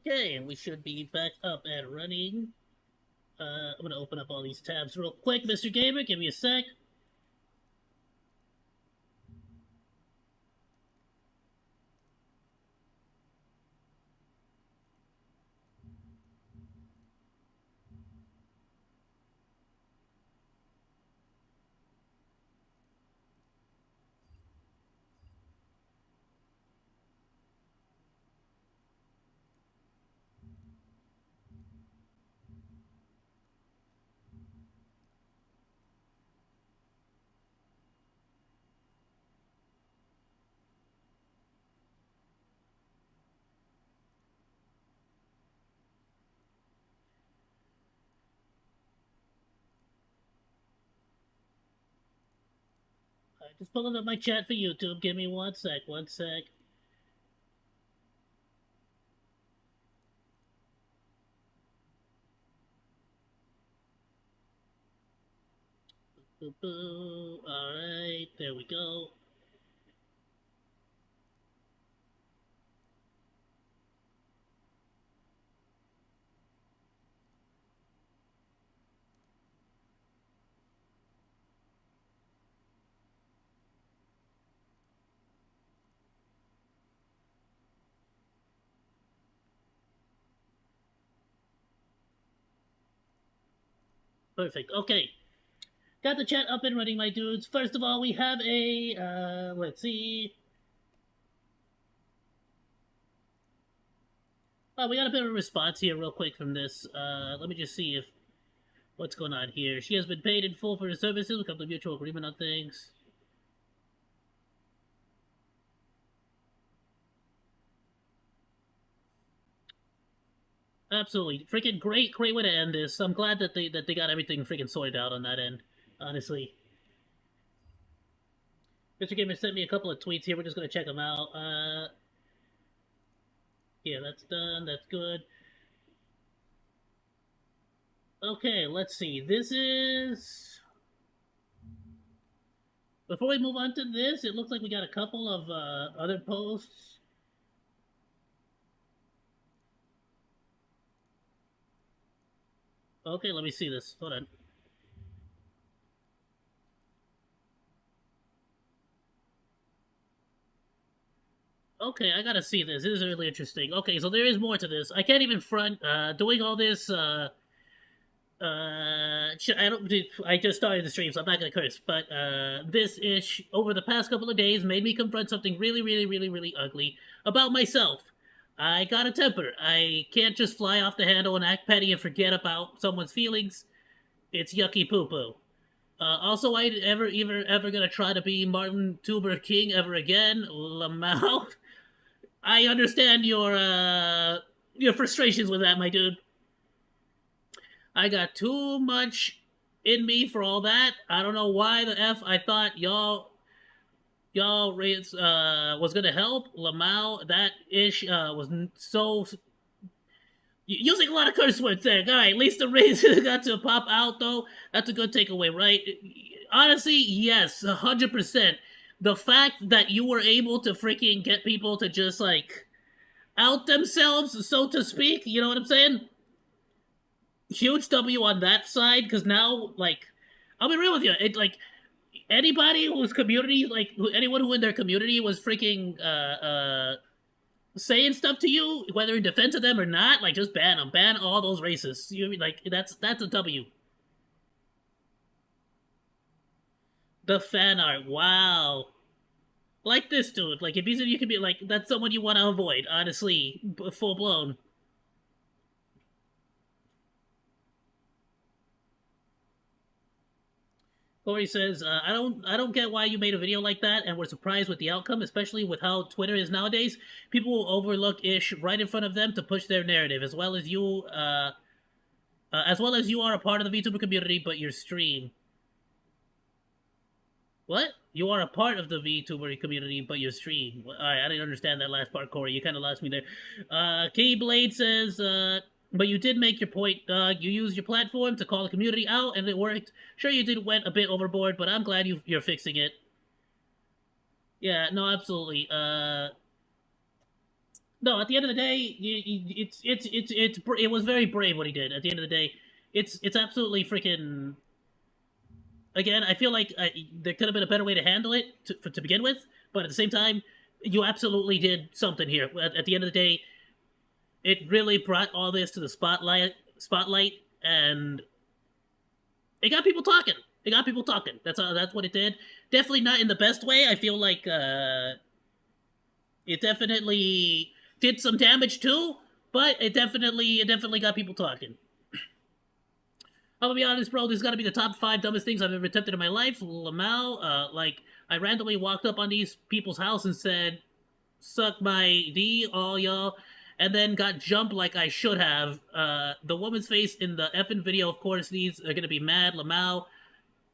Okay, and we should be back up and running. I'm gonna open up all these tabs real quick, Mr. Gamer. Give me a sec. Just pulling up my chat for YouTube. Give me one sec. One sec. Boo boo. All right, there we go. Perfect. Okay, got the chat up and running, my dudes. First of all, we have a let's see. Oh, we got a bit of a response here, real quick from this. Let me just see if what's going on here. She has been paid in full for her services. We come to a mutual agreement on things. Absolutely, freaking great way to end this. I'm glad that they got everything freaking sorted out on that end. Honestly, Mr. Gamer sent me a couple of tweets here. We're just gonna check them out. Yeah, that's done. That's good. Okay, let's see. This is. Before we move on to this, it looks like we got a couple of other posts. Okay, let me see this. Hold on. Okay, I gotta see this. This is really interesting. Okay, so there is more to this. I can't even front. Doing all this. I don't. I just started the stream, so I'm not gonna curse. But this ish over the past couple of days made me confront something really ugly about myself. I got a temper. I can't just fly off the handle and act petty and forget about someone's feelings. It's yucky poo poo. Also, I ever gonna try to be Martin Tuber King ever again, Lamau. I understand your frustrations with that, my dude. I got too much in me for all that. I don't know why the f I thought y'all was gonna help Lamau. That ish was so using a lot of curse words there. All right, at least the raise got to pop out though. That's a good takeaway, right? Honestly, yes, 100%. The fact that you were able to freaking get people to just like out themselves, so to speak. You know what I'm saying? Huge W on that side because now, like, I'll be real with you. It like anybody whose community, like anyone who in their community was freaking saying stuff to you, whether in defense of them or not, like just ban them, ban all those racists. You like that's a W. The fan art, wow. Like this dude, like if he's you could be like that's someone you want to avoid. Honestly, full blown. Corey says, I don't get why you made a video like that and were surprised with the outcome, especially with how Twitter is nowadays. People will overlook ish right in front of them to push their narrative, as well as you are a part of the VTuber community, but your stream. What? You are a part of the VTuber community, but your stream. Alright, I didn't understand that last part, Corey. You kind of lost me there. Keyblade says, but you did make your point, dog. You used your platform to call the community out, and it worked. Sure, you did went a bit overboard, but I'm glad you're fixing it. Yeah, no, absolutely. No, at the end of the day, it was very brave what he did. At the end of the day, it's absolutely freaking. Again, I feel like there could have been a better way to handle it to begin with, but at the same time, you absolutely did something here. At the end of the day, it really brought all this to the spotlight, and it got people talking. It got people talking. That's what it did. Definitely not in the best way. I feel like it definitely did some damage too, but it definitely got people talking. I'm gonna be honest, bro. This is gotta be the top 5 dumbest things I've ever attempted in my life. Lamau, like I randomly walked up on these people's house and said, "Suck my D, all y'all," and then got jumped like I should have. The woman's face in the effing video, of course, these are gonna be mad. Lamau,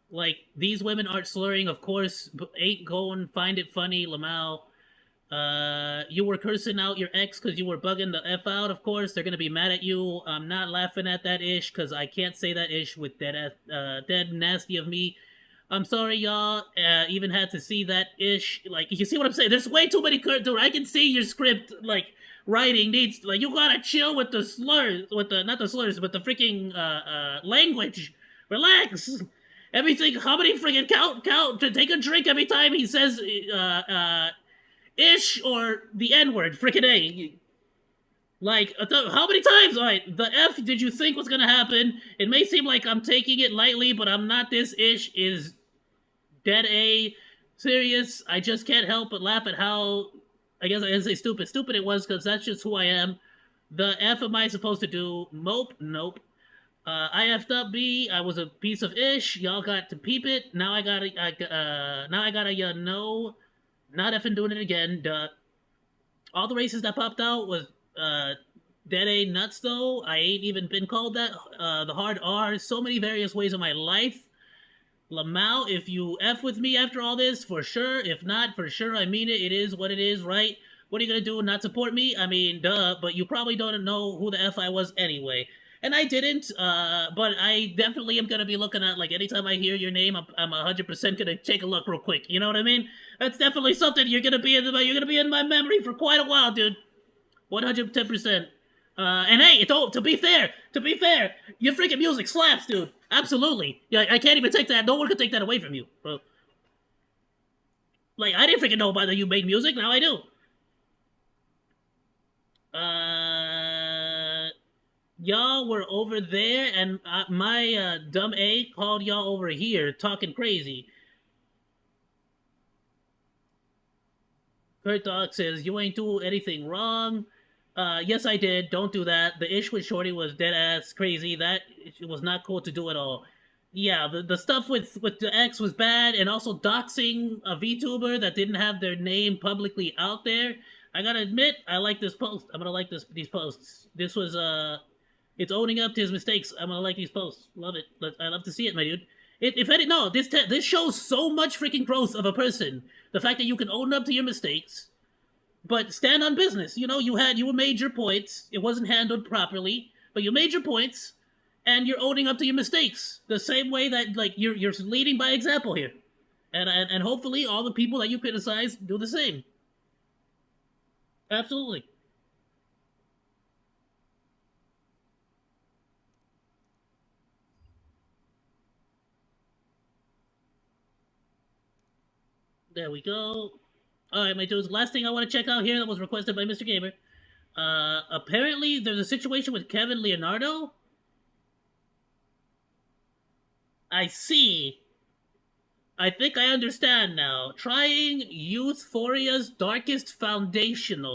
like these women aren't slurring, of course. Ain't going find it funny, Lamau. You were cursing out your ex because you were bugging the F out, of course. They're gonna be mad at you. I'm not laughing at that ish because I can't say that ish with dead nasty of me. I'm sorry, y'all. Even had to see that ish. Like, you see what I'm saying? There's way too many dude. I can see your script, like, writing needs, like, you gotta chill with the slurs, with the, not the slurs, but the freaking, language. Relax. Everything, how many freaking count, to take a drink every time he says, ish or the N word, frickin' A. Like, how many times? Alright, the F did you think was gonna happen? It may seem like I'm taking it lightly, but I'm not. This ish is dead A. Serious. I just can't help but laugh at how, I guess I can say stupid. Stupid it was, because that's just who I am. The F am I supposed to do? Mope? Nope. I effed up B. I was a piece of ish. Y'all got to peep it. Now I gotta, now I gotta, no. Not effing doing it again. Duh. All the races that popped out was dead A nuts though. I ain't even been called that. The hard R. So many various ways in my life. Lamau, if you F with me after all this, for sure. If not, for sure, I mean it. It is what it is, right? What are you gonna do? Not support me? I mean, duh. But you probably don't know who the F I was anyway. And I didn't, but I definitely am gonna be looking at, like, anytime I hear your name, I'm 100% gonna take a look real quick. You know what I mean? That's definitely something you're gonna be in my memory for quite a while, dude. 110%. And hey, to be fair, your freaking music slaps, dude. Absolutely. Yeah, I can't even take that. No one can take that away from you. Like, I didn't freaking know about that you made music. Now I do. Y'all were over there, and my dumb A called y'all over here talking crazy. Kurt Dog says, "You ain't do anything wrong." Yes, I did. Don't do that. The ish with Shorty was dead ass crazy. That it was not cool to do at all. Yeah, the stuff with the ex was bad, and also doxing a VTuber that didn't have their name publicly out there. I gotta admit, I like this post. I'm gonna like these posts. This was it's owning up to his mistakes. I'm gonna like these posts. Love it. I love to see it, my dude. If any, no, this shows so much freaking growth of a person. The fact that you can own up to your mistakes, but stand on business. You know, you made your points. It wasn't handled properly, but you made your points, and you're owning up to your mistakes. The same way that, like, you're leading by example here, and hopefully all the people that you criticize do the same. Absolutely. There we go. All right, my dudes. Last thing I want to check out here that was requested by Mr. Gamer. Apparently there's a situation with Kevin Leonardo. I see. I think I understand now. Trying Youthphoria's darkest foundation.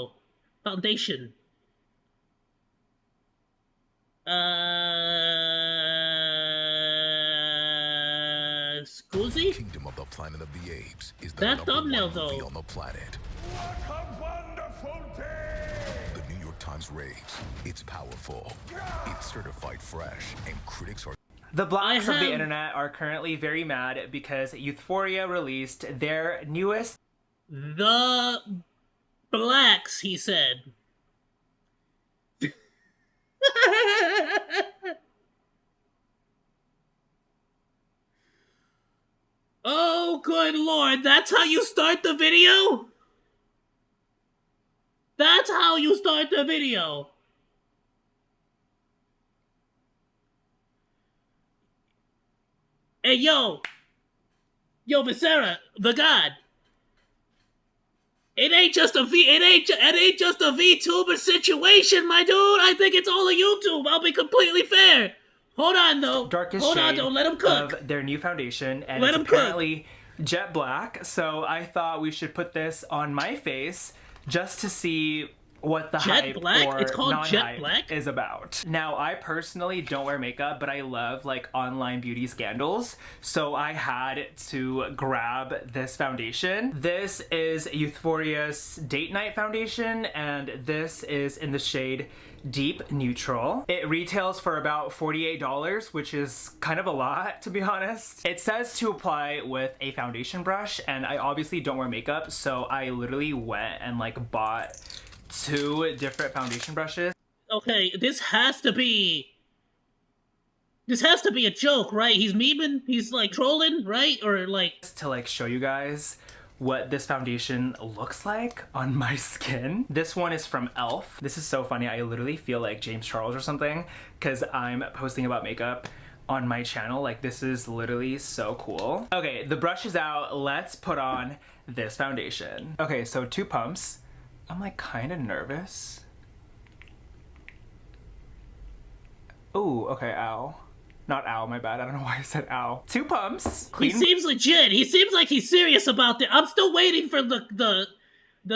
Scusi? Kingdom of the Planet of the Apes is the That number thumbnail, one movie though. on the planet. What a wonderful day! The New York Times raves. It's powerful. It's certified fresh, and critics are. The blacks of the have- internet are currently very mad because Youthphoria released their newest The blacks, he said. Oh, good lord, that's how you start the video? That's how you start the video. Hey, yo, Viscera, the god. It ain't just a VTuber situation, my dude. I think it's all a YouTube. I'll be completely fair. Hold on, though. Darkest Hold on, shade though. Let him cook. of their new foundation, and Let it's him cook. apparently jet black. So I thought we should put this on my face just to see what the Jet hype black? or It's called non-hype jet black? is about. Now, I personally don't wear makeup, but I love like online beauty scandals, so I had to grab this foundation. This is Euphoria's Date Night Foundation, and this is in the shade Deep Neutral. It retails for about $48, which is kind of a lot, to be honest. It says to apply with a foundation brush, and I obviously don't wear makeup, so I literally went and like bought 2 different foundation brushes. Okay, this has to be a joke, right? He's memeing, he's like trolling, right? Or like To like show you guys what this foundation looks like on my skin. This one is from e.l.f. This is so funny. I literally feel like James Charles or something because I'm posting about makeup on my channel. Like, this is literally so cool. Okay, the brush is out. Let's put on this foundation. Okay, so 2 pumps. I'm like kind of nervous. Ooh, okay, ow. Not ow, my bad. I don't know why I said ow. 2 pumps. he seems legit. He seems like he's serious about it. I'm still waiting for the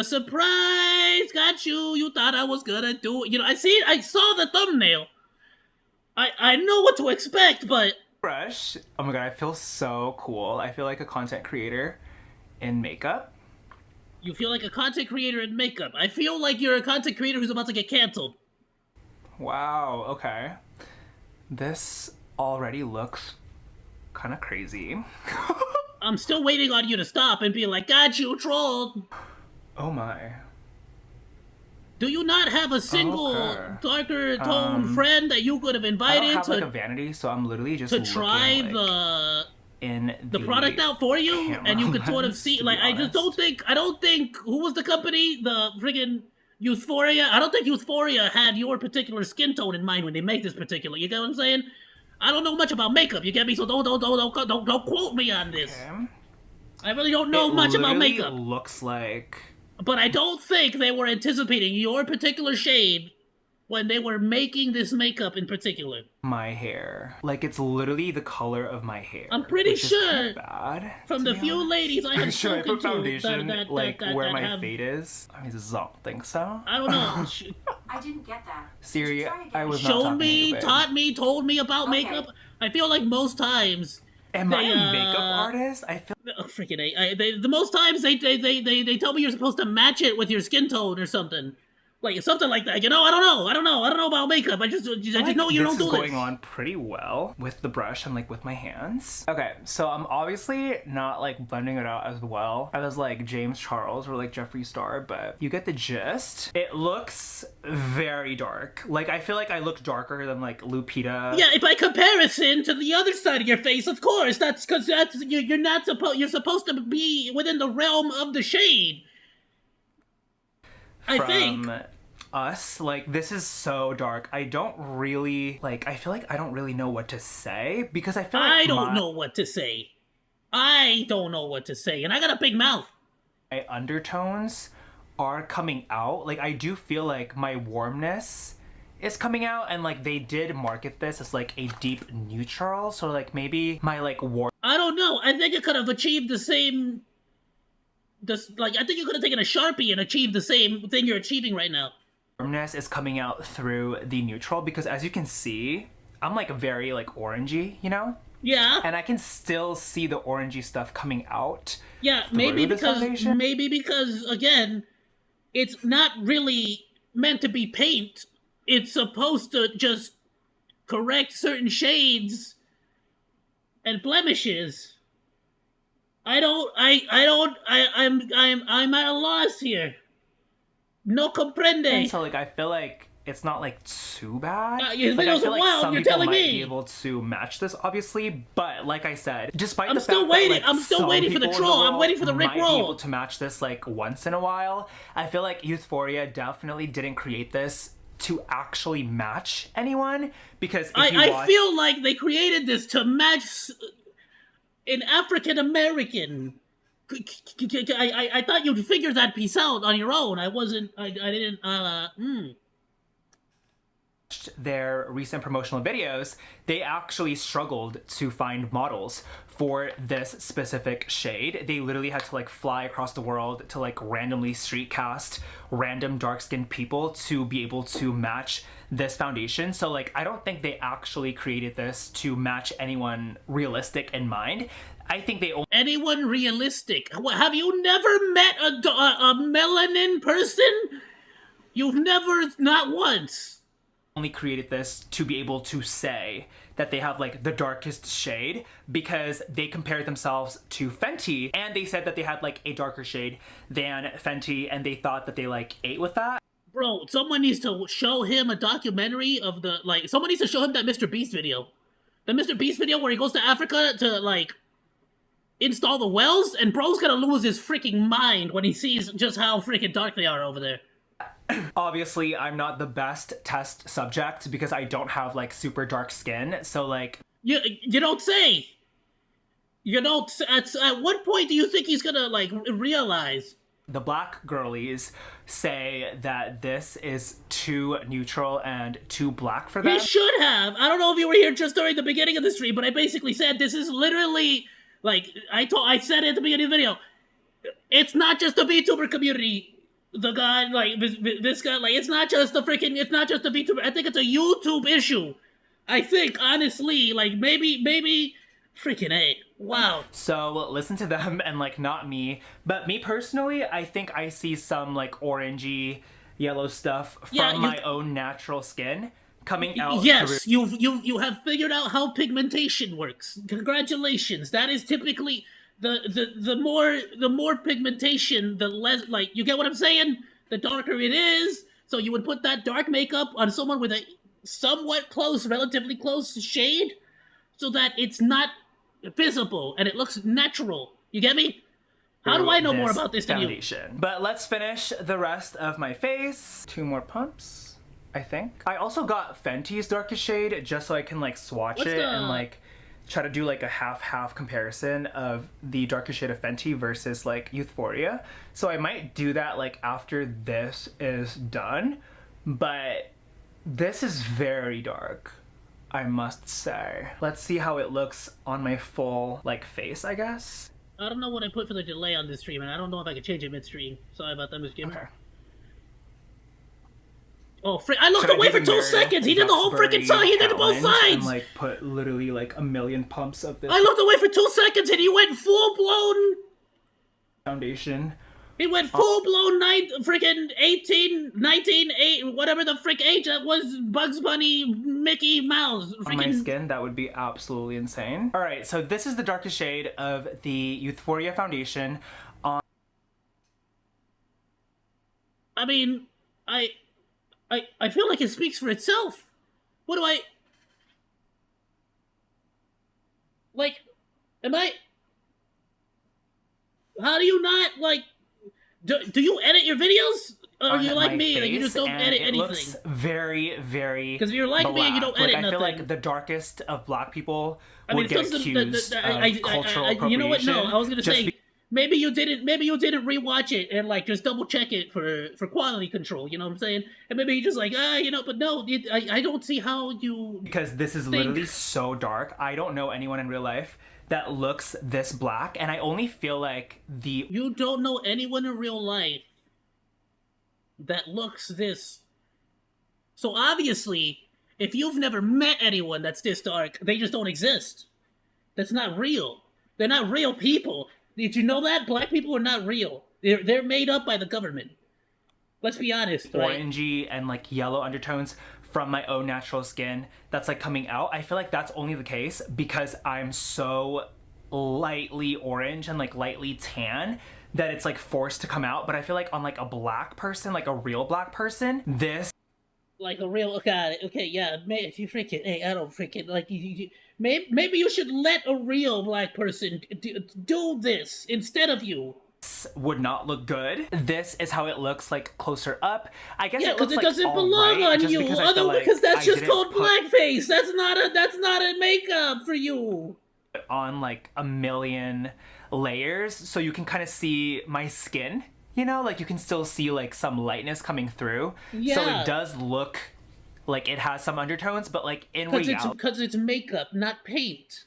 surprise. Got you. You thought I was gonna do it. You know, I saw the thumbnail. I know what to expect, but brush. Oh my god, I feel so cool. I feel like a content creator in makeup. you feel like a content creator in makeup. I feel like you're a content creator who's about to get canceled. Wow, okay. This already looks kind of crazy. I'm still waiting on you to stop and be like, got you, trolled. Oh my. Do you not have a single Okay. darker tone friend that you could have I invited don't have to like a vanity, so I'm literally just to looking, try like, in the product out for you, camera and you could sort of lens, see. to Like, be I don't think who was the company, the friggin' Euphoria. I don't think Euphoria had your particular skin tone in mind when they make this particular. You get what I'm saying? I don't know much about makeup. You get me? So don't quote me on this. Okay. I really don't know much about literally makeup. looks like But I don't think they were anticipating your particular shade when they were making this makeup in particular. my hair. Like, it's literally the color of my hair. I'm pretty which is sure kinda bad, From to the be few honest. ladies I have Should I spoken put foundation to like where my have, fade is? I don't think so. I don't know. I didn't get that. Siri, Try again. I was not Showed talking to me, you, babe. taught me, told me about Okay. makeup. I feel like most times. Am I they, a makeup artist? I feel Oh, freaking the most times they tell me you're supposed to match it with your skin tone or something. Like something like that, you know. I don't know about makeup. I just know you don't do this is going this. on pretty well with the brush and like with my hands. Okay, so I'm obviously not like blending it out as well as like James Charles or like Jeffree Star, but you get the gist. It looks very dark. Like, I feel like I look darker than like Lupita. Yeah, by comparison to the other side of your face, of course. That's because you're not supposed. You're supposed to be within the realm of the shade. I think. From us, like, this is so dark. I don't really like, I feel like I don't really know what to say because I feel like I don't know what to say. I don't know what to say, and I got a big mouth. my undertones are coming out. Like, I do feel like my warmness is coming out, and like they did market this as like a deep neutral, so like maybe my like warm I don't know. I think it could have achieved the same. I think you could have taken a Sharpie and achieved the same thing you're achieving right now. warmness is coming out through the neutral, because as you can see, I'm like very like orangey, you know? Yeah. And I can still see the orangey stuff coming out. Yeah, through maybe this because foundation. again, it's not really meant to be paint. It's supposed to just correct certain shades and blemishes. I'm at a loss here. No comprende. So like I feel like it's not like too bad. His Like, I videos feel are like wild, some you're people telling might me. be able to match this, obviously, but like I said, despite I'm the still fact waiting. that like I'm still some waiting for the people in troll. I'm world waiting for the Rick might be roll. able to match this like once in a while, I feel like Youthforia definitely didn't create this to actually match anyone, because if you I watch, feel like they created this to match an African American. I thought you'd figure that piece out on your own. I wasn't. I didn't. their recent promotional videos, they actually struggled to find models for this specific shade. They literally had to like fly across the world to like randomly street cast random dark-skinned people to be able to match this foundation. So like, I don't think they actually created this to match anyone realistic in mind. I think they only Anyone realistic? Have you never met a melanin person? You've never, not once. created this to be able to say that they have like the darkest shade, because they compared themselves to Fenty and they said that they had like a darker shade than Fenty, and they thought that they like ate with that. Bro, someone needs to show him a documentary of the, like, someone needs to show him that Mr. Beast video. The Mr. Beast video where he goes to Africa to, like, install the wells, and bro's gonna lose his freaking mind when he sees just how freaking dark they are over there. Obviously, I'm not the best test subject because I don't have like super dark skin, so like, You don't say. You don't. At what point do you think he's gonna like realize? the black girlies say that this is too neutral and too black for them. He should have. I don't know if you were here just during the beginning of the stream, but I basically said this is literally like I said it at the beginning of the video. It's not just the VTuber community. The guy like this guy like it's not just the VTuber. I think it's a YouTube issue. I think honestly, like maybe freaking A. Wow. So listen to them and like not me. But me personally, I think I see some like orangey yellow stuff from my own natural skin coming out. Yes, you have figured out how pigmentation works. Congratulations. That is typically the more pigmentation, the less, like, you get what I'm saying? The darker it is. So you would put that dark makeup on someone with a somewhat close, relatively close shade, so that it's not visible and it looks natural. You get me? How do I know more about this foundation than you? But let's finish the rest of my face. 2 more pumps, I think. I also got Fenty's darkest shade just so I can like swatch and like try to do like a half-half comparison of the darkest shade of Fenty versus like Youthforia. So I might do that like after this is done, but this is very dark, I must say. Let's see how it looks on my full like face, I guess. I don't know what I put for the delay on this stream, and I don't know if I can change it midstream. Sorry about that, Mr. Jim. Okay. Oh, I looked away for 2 seconds! He did the whole freaking side! He did both sides! And like put literally like a million pumps of this I looked away for 2 seconds and he went full-blown... foundation. He went full-blown freaking 18, 19, 8, whatever the frick age that was, Bugs Bunny, Mickey Mouse. On my skin, that would be absolutely insane. Alright, so this is the darkest shade of the Youthforia foundation. I mean, I feel like it speaks for itself. What do I... Like, am I... How do you not, like... Do you edit your videos? Or are you like me and you just don't edit anything? It looks very, very because if you're like me and you don't edit nothing. I feel like the darkest of black people would get accused of cultural appropriation. You know what? No, I was gonna say maybe you didn't rewatch it and like just double check it for quality control. You know what I'm saying? And maybe you just like but no, I don't see how you. Because this is literally so dark. I don't know anyone in real life that looks this black, and I only feel like You don't know anyone in real life that looks this. So obviously, if you've never met anyone that's this dark, they just don't exist. That's not real. They're not real people. Did you know that? Black people are not real. They're made up by the government. Let's be honest, right? Orangey and like yellow undertones from my own natural skin that's like coming out. I feel like that's only the case because I'm so lightly orange and like lightly tan that it's like forced to come out. But I feel like on like a black person, like a real black person, this Like a real God. Okay, yeah. If you freaking, hey, I don't freaking like maybe you should let a real black person do this instead of you. Would not look good. This is how it looks like closer up. I guess Yeah, it because looks it like doesn't all belong right, on just you. because I feel Other like because that's I just didn't called put blackface. That's not a makeup for you. on like a million layers, so you can kind of see my skin. You know, like you can still see like some lightness coming through. So it Yeah, does look like it has some undertones, but like in because it's makeup, not paint.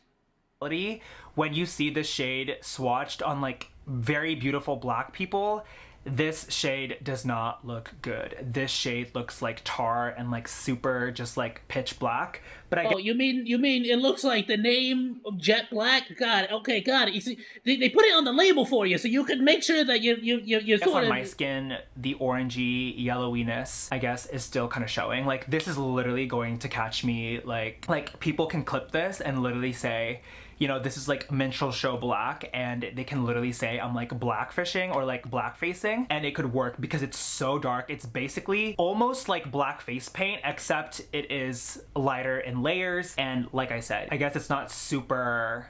reality, when you see the shade swatched on like very beautiful black people, this shade does not look good. This shade looks like tar and like super just like pitch black. But I Oh, you mean it looks like the name of Jet Black? Got it. Okay, got it. You see, they put it on the label for you, so you can make sure that you guess sort on of. my skin, the orangey yellowiness, I guess, is still kind of showing. Like this is literally going to catch me. Like people can clip this and literally say, you know, this is like menstrual show black, and they can literally say I'm like blackfishing or like blackfacing, and it could work because it's so dark. It's basically almost like black face paint, except it is lighter in layers. And like I said, I guess it's not super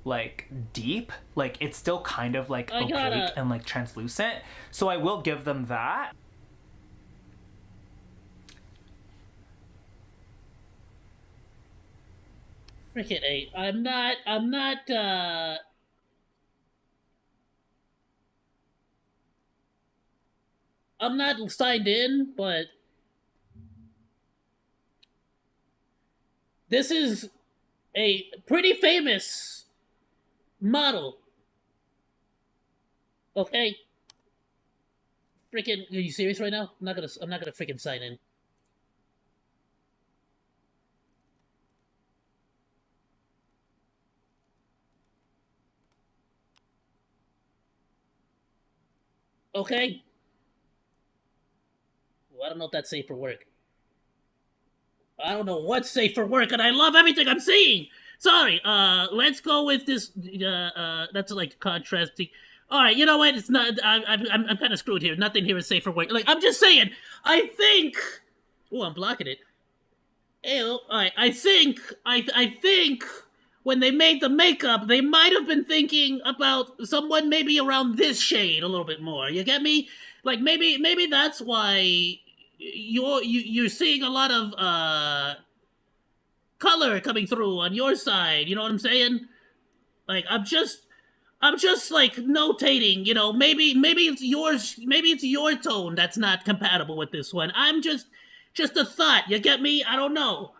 like deep, like it's still kind of like I opaque gotta. and like translucent, so I will give them that. Freaking A. I'm not signed in, but this is a pretty famous model. Okay? Freaking, are you serious right now? I'm not gonna freaking sign in. Okay? Well, I don't know if that's safe for work. I don't know what's safe for work, and I love everything I'm seeing. Sorry. Let's go with this. That's like contrasting. All right, you know what? It's not. I'm kind of screwed here. Nothing here is safe for work. Like I'm just saying. I think. Oh, I'm blocking it. Ew. All right. I think when they made the makeup, they might have been thinking about someone maybe around this shade a little bit more. You get me? Like maybe that's why you're seeing a lot of color coming through on your side. You know what I'm saying? Like I'm just like notating. Maybe it's yours. Maybe it's your tone that's not compatible with this one. I'm just a thought. You get me? I don't know.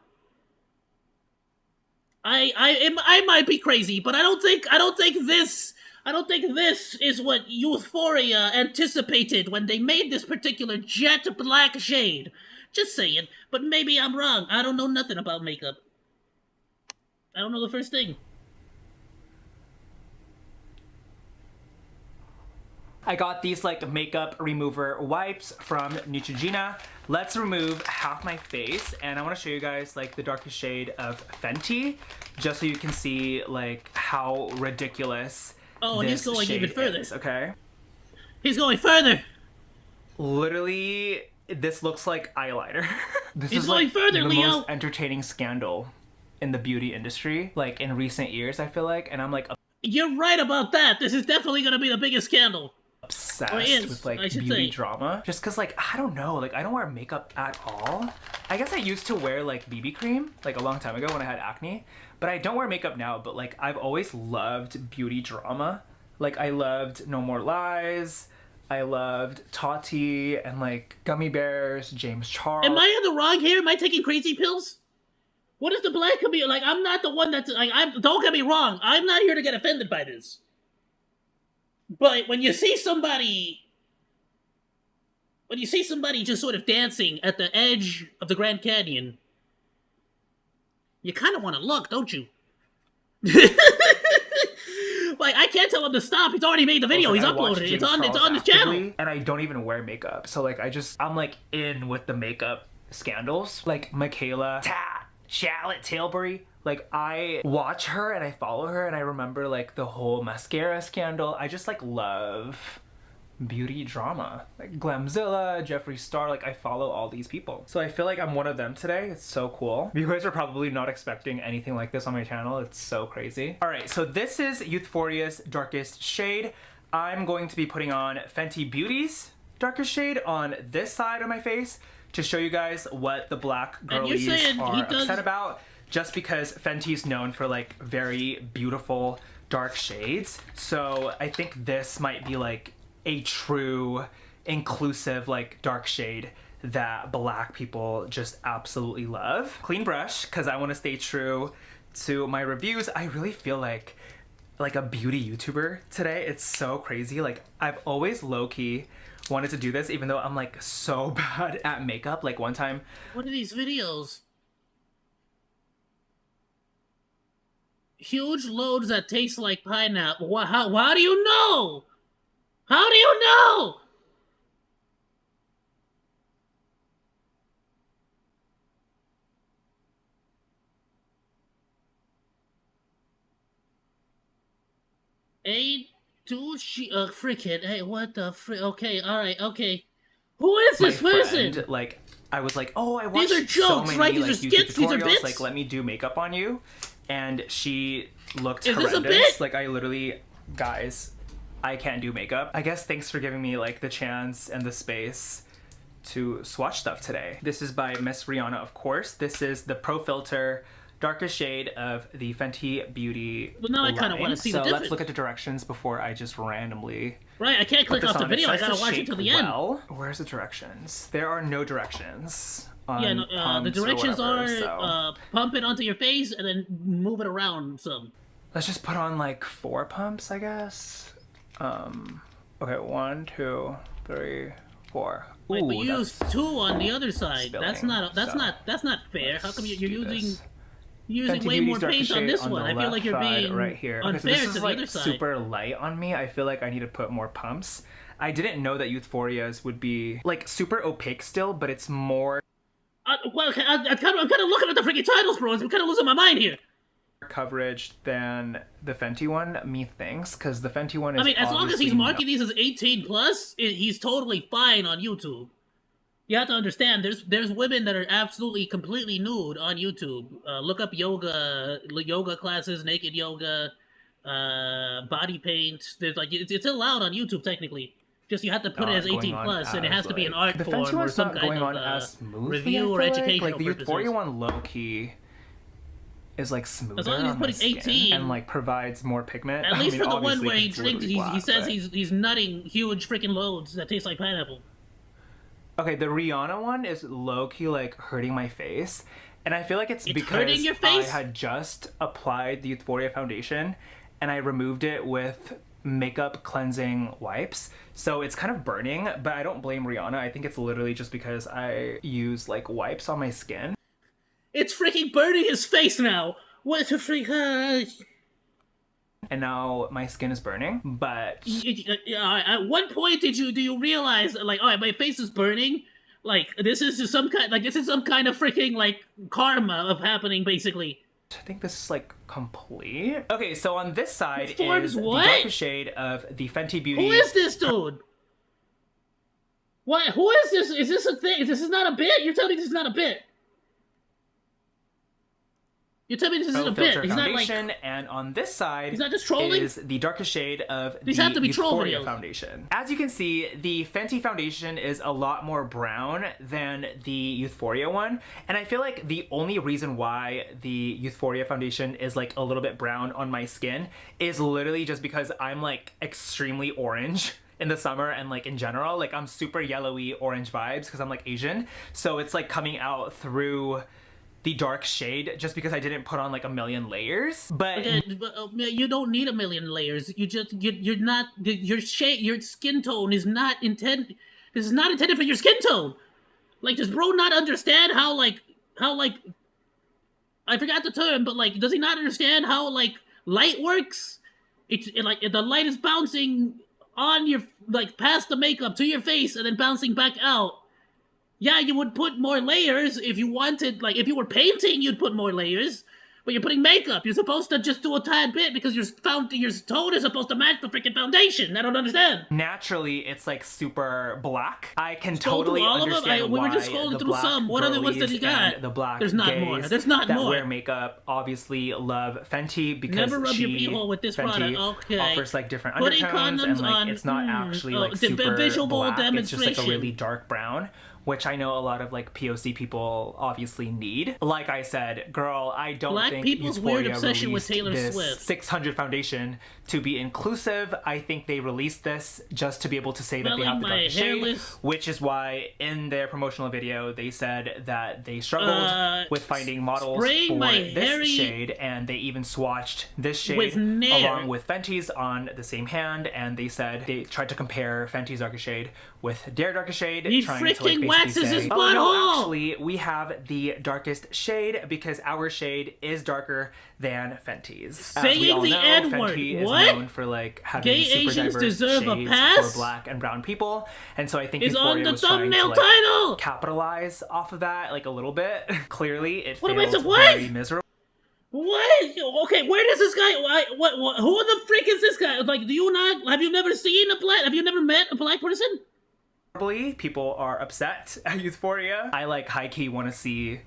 I might be crazy, but I don't think this is what Euphoria anticipated when they made this particular jet black shade. Just saying, but maybe I'm wrong. I don't know nothing about makeup. I don't know the first thing. I got these like makeup remover wipes from Neutrogena. Let's remove half my face, and I want to show you guys like the darkest shade of Fenty, just so you can see like how ridiculous Oh, and he's this going shade even further. is, okay? He's going further. Literally, this looks like eyeliner. This He's is going like further, the Leo. most entertaining scandal in the beauty industry, like in recent years, I feel like, and I'm like You're right about that. This is definitely going to be the biggest scandal. Or obsessed is, with like I should beauty say. drama, just because like I don't know, like I don't wear makeup at all. I guess I used to wear like BB cream like a long time ago when I had acne, but I don't wear makeup now. But like I've always loved beauty drama. Like I loved No More Lies, I loved Tati and like Gummy Bears, James Am Charles. I in the wrong here? Am I taking crazy pills? What is the black community like? I'm not the one that's like. I'm. Don't get me wrong. I'm not here to get offended by this. But when you see somebody just sort of dancing at the edge of the Grand Canyon, you kind of want to look, don't you? Like I can't tell him to stop. He's already made the video. Like, He's I watch uploaded it. It's James on. It's Charles on his channel. actively, and I don't even wear makeup. So like I'm like in with the makeup scandals. Like Michaela, Charlotte Tilbury. Like I watch her and I follow her and I remember like the whole mascara scandal. I just like love beauty drama. Like Glamzilla, Jeffree Star, like I follow all these people. So I feel like I'm one of them today. It's so cool. You guys are probably not expecting anything like this on my channel. It's so crazy. All right, so this is Youthforia's Darkest Shade. I'm going to be putting on Fenty Beauty's Darkest Shade on this side of my face to show you guys what the black girlies are upset about, just because Fenty's known for like very beautiful dark shades. So I think this might be like a true inclusive like dark shade that black people just absolutely love. Clean brush, because I want to stay true to my reviews. I really feel like a beauty YouTuber today. It's so crazy. Like I've always low-key wanted to do this, even though I'm like so bad at makeup. Like one time, what are these videos? Huge loads that taste like pineapple. How do you know? How do you know? Freaking, hey, what the frick? Okay, alright, okay. Who is this person? Friend, like, I was like, oh, I watched these are jokes, so many, right? These like, are skits, these are bits? like, let me do makeup on you. And she looked is horrendous. This a bit? Like, I literally, guys, I can't do makeup. I guess thanks for giving me, like, the chance and the space to swatch stuff today. This is by Miss Rihanna, of course. This is the Pro Filter Darkest Shade of the Fenty Beauty Well, now I kind of want to see the difference. So let's look at the directions before I just randomly... Right, I can't click off the video. I gotta watch it till the end. Where's the directions? There are no directions. Yeah, no, the directions are pump it onto your face and then move it around some. Let's just put on like 4 pumps, I guess. Okay, 1, 2, 3, 4. Wait, Ooh, but you used 2 on the other side. That's not fair. How come you're using way more paint on this one? I feel like you're being right here. unfair this is to the like other side. Super light on me. I feel like I need to put more pumps. I didn't know that Youthforia's would be like super opaque still, but it's more. Well, I'm kind of looking at the freaking titles, bro. I'm kind of losing my mind here. Coverage than the Fenty one, methinks, because the Fenty one is. I mean, as long as he's marking these as 18 plus, he's totally fine on YouTube. You have to understand, there's women that are absolutely completely nude on YouTube. Look up yoga classes, naked yoga, body paint. There's like it's allowed on YouTube technically. Just you have to put it as 18 plus, and it has to be an art form or some kind of review or educational like the Euphoria one, low key is like smoother. As long as he's putting 18 and like provides more pigment. At least for the one where he drinks, he says he's nutting huge freaking loads that taste like pineapple. Okay, the Rihanna one is low-key, like, hurting my face. And I feel like it's because hurting your face? I had just applied the Euphoria foundation, and I removed it with makeup cleansing wipes. So it's kind of burning, but I don't blame Rihanna. I think it's literally just because I use, like, wipes on my skin. It's freaking burning his face now! What the freak? And now my skin is burning, but at what point do you realize, like, oh, my face is burning? Like, this is just some kind of freaking, like, karma of happening, basically. I think this is, like, complete. Okay, so on this side is the darkest shade of the Fenty Beauty. Who is this dude? What? Who is this? Is this a thing? This is not a bit? You're telling me this is not a bit? You tell me this isn't a bit. He's not like, and on this side, he's not just trolling. Is the darkest shade of these the have to be Euphoria foundation. As you can see, the Fenty foundation is a lot more brown than the Euphoria one, and I feel like the only reason why the Euphoria foundation is like a little bit brown on my skin is literally just because I'm like extremely orange in the summer, and like in general, like I'm super yellowy orange vibes because I'm like Asian, so it's like coming out through the dark shade just because I didn't put on like a million layers. But you don't need a million layers. You're not, your skin tone is not intended. This is not intended for your skin tone. Like, does bro not understand how I forgot the term, but like, does he not understand how like light works? Like the light is bouncing on your, like, past the makeup to your face and then bouncing back out. Yeah, you would put more layers if you wanted, like, if you were painting, you'd put more layers. But you're putting makeup. You're supposed to just do a tad bit because your tone is supposed to match the freaking foundation. I don't understand. Naturally, it's like super black. I can Scroll totally through all of them? understand We were why just scrolling the through black some. What other ones did he girlies got? and the black There's not gays more. There's not that more. wear makeup obviously love Fenty because Never rub your she, pee-hole with this Fenty, product. Okay. offers like different Putting undertones and condoms like on, it's not actually like the super visual black. It's just like a demonstration. really dark brown, which I know a lot of like POC people obviously need. Like I said, girl, I don't Black think people's weird Euphoria obsession with released Taylor this Swift. 600 foundation to be inclusive. I think they released this just to be able to say that they have the darkest shade, which is why in their promotional video they said that they struggled with finding models for this shade, and they even swatched this shade along with Fenty's on the same hand, and they said they tried to compare Fenty's darkest shade with their darkest shade. He trying freaking to, like, waxes his say, butthole! oh, no, actually, we have the darkest shade because our shade is darker than Fenty's. Saying the N-word. Fenty What? is known for like having Gay super Asians diverse deserve a shades pass? for black and brown people, and so I think It's on Euphoria the was trying to thumbnail like title! capitalize off of that like a little bit. Clearly, it What am I failed what? very miserably. What? Okay, where does this guy? What? Who the freak is this guy? Like, do you not? Have you never seen a black? Have you never met a black person? People are upset at Euphoria. I like high-key want to see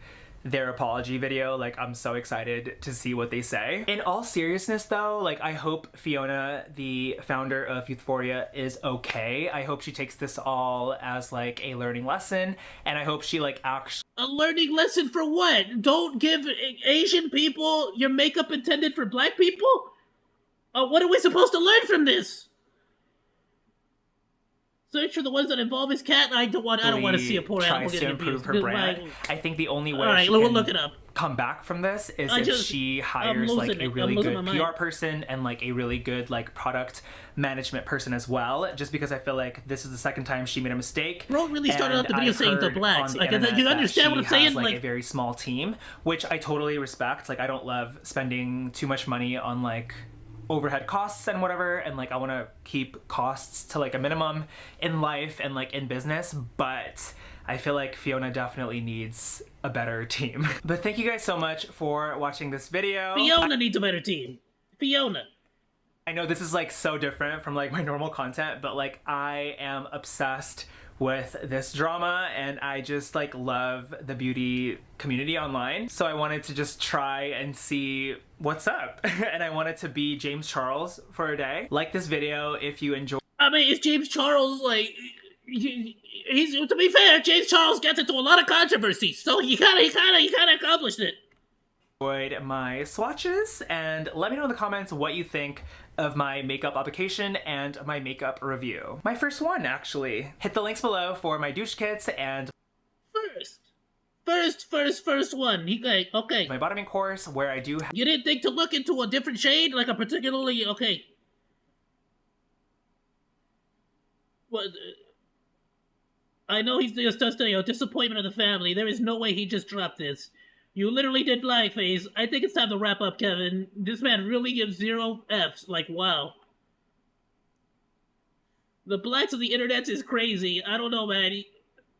their apology video. Like, I'm so excited to see what they say. In all seriousness though, like, I hope Fiona, the founder of Euphoria, is okay. I hope she takes this all as like a learning lesson, and I hope she like actually A learning lesson for what? Don't give Asian people your makeup intended for black people? What are we supposed to learn from this? Search for the ones that involve his cat. I don't want to see a poor animal tries to getting improve abused. her brand. I think the only way Alright, she we'll can look it up. come back from this is if she hires like a really good PR person and like a really good like product management person as well, just because I feel like this is the second time she made a mistake. Bro really started off the video saying the blacks. Like, you understand what I'm saying? Like a very small team, which I totally respect. Like, I don't love spending too much money on like overhead costs and whatever, and like I want to keep costs to like a minimum in life and like in business, but I feel like Fiona definitely needs a better team. But thank you guys so much for watching this video. Fiona needs a better team. Fiona. I know this is like so different from like my normal content, but like I am obsessed with this drama and I just like love the beauty community online. So I wanted to just try and see what's up. And I wanted to be James Charles for a day. Like this video if you enjoy. I mean, it's James Charles, like, he's, to be fair, James Charles gets into a lot of controversy, so he kind of accomplished it. Enjoyed my swatches, and let me know in the comments what you think of my makeup application and my makeup review. My first one, actually. Hit the links below for my douche kits and First one. Okay. my bottoming course, where I do have. You didn't think to look into a different shade, like a particularly okay. What? I know he's just a disappointment of the family. There is no way he just dropped this. You literally did blackface. I think it's time to wrap up, Kevin. This man really gives 0 Fs. Like, wow. The blacks of the internet is crazy. I don't know, man.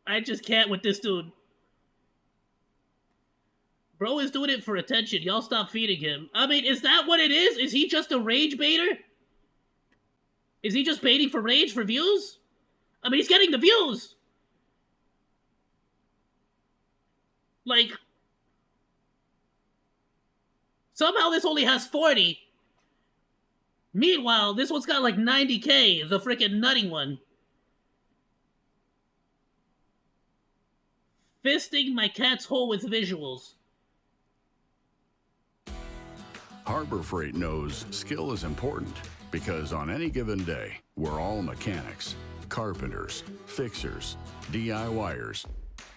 I just can't with this dude. Bro is doing it for attention. Y'all stop feeding him. I mean, is that what it is? Is he just a rage baiter? Is he just baiting for rage for views? I mean, he's getting the views. Like, somehow this only has 40. Meanwhile, this one's got like 90K, the freaking nutting one. Fisting my cat's hole with visuals. Harbor Freight knows skill is important because on any given day, we're all mechanics, carpenters, fixers, DIYers,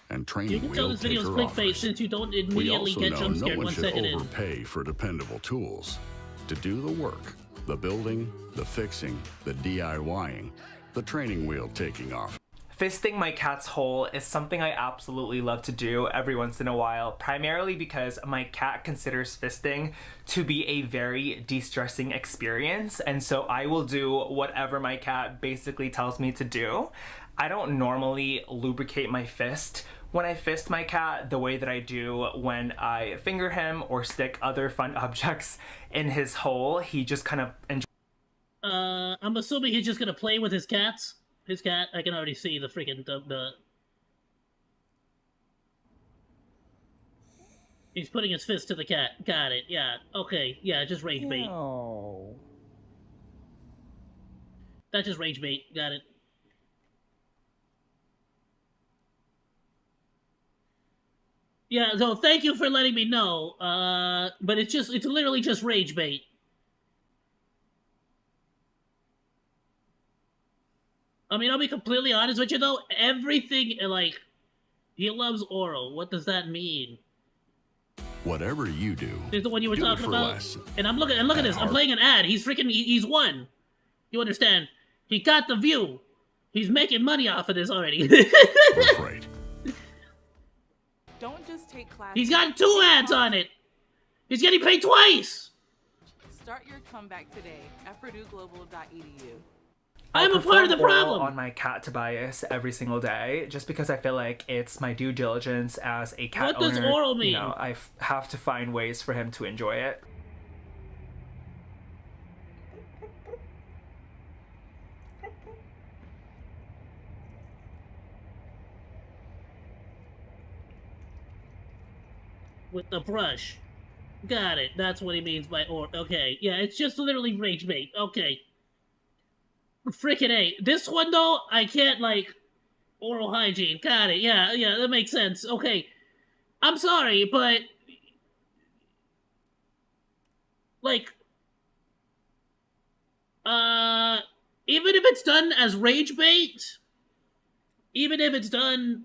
and training you can tell wheel this video is taker clickbait offers. since you don't We immediately also get know jump no scared one 1 should second in. overpay for dependable tools. To do the work, the building, the fixing, the DIYing, the training wheel taking off. Fisting my cat's hole is something I absolutely love to do every once in a while, primarily because my cat considers fisting to be a very de-stressing experience, and so I will do whatever my cat basically tells me to do. I don't normally lubricate my fist when I fist my cat the way that I do when I finger him or stick other fun objects in his hole, he just kind of enjoys. I'm assuming he's just gonna play with his cats. His cat, I can already see the freaking the. He's putting his fist to the cat. Got it. Yeah. Okay. Yeah. Just rage bait. Oh. That's just rage bait. Got it. Yeah. So thank you for letting me know. But it's literally just rage bait. I mean, I'll be completely honest with you though. Everything like, he loves oral. What does that mean? Whatever you do, Is the one you were do it talking for about? less. And look at this. I'm playing an ad. He's freaking. He's won. You understand? He got the view. He's making money off of this already. Birth rate. Don't just take classes. He's got 2 ads on it. He's getting paid twice. Start your comeback today at purdueglobal.edu. I'm a part of the problem. On my cat Tobias every single day, just because I feel like it's my due diligence as a cat What does owner. oral mean? You know, have to find ways for him to enjoy it. With the brush. Got it. That's what he means by or. Okay. Yeah, it's just literally rage bait. Okay. Frickin' A. This one, though, I can't, like, oral hygiene. Got it. Yeah, that makes sense. Okay. I'm sorry, but... Like... Even if it's done as rage bait... Even if it's done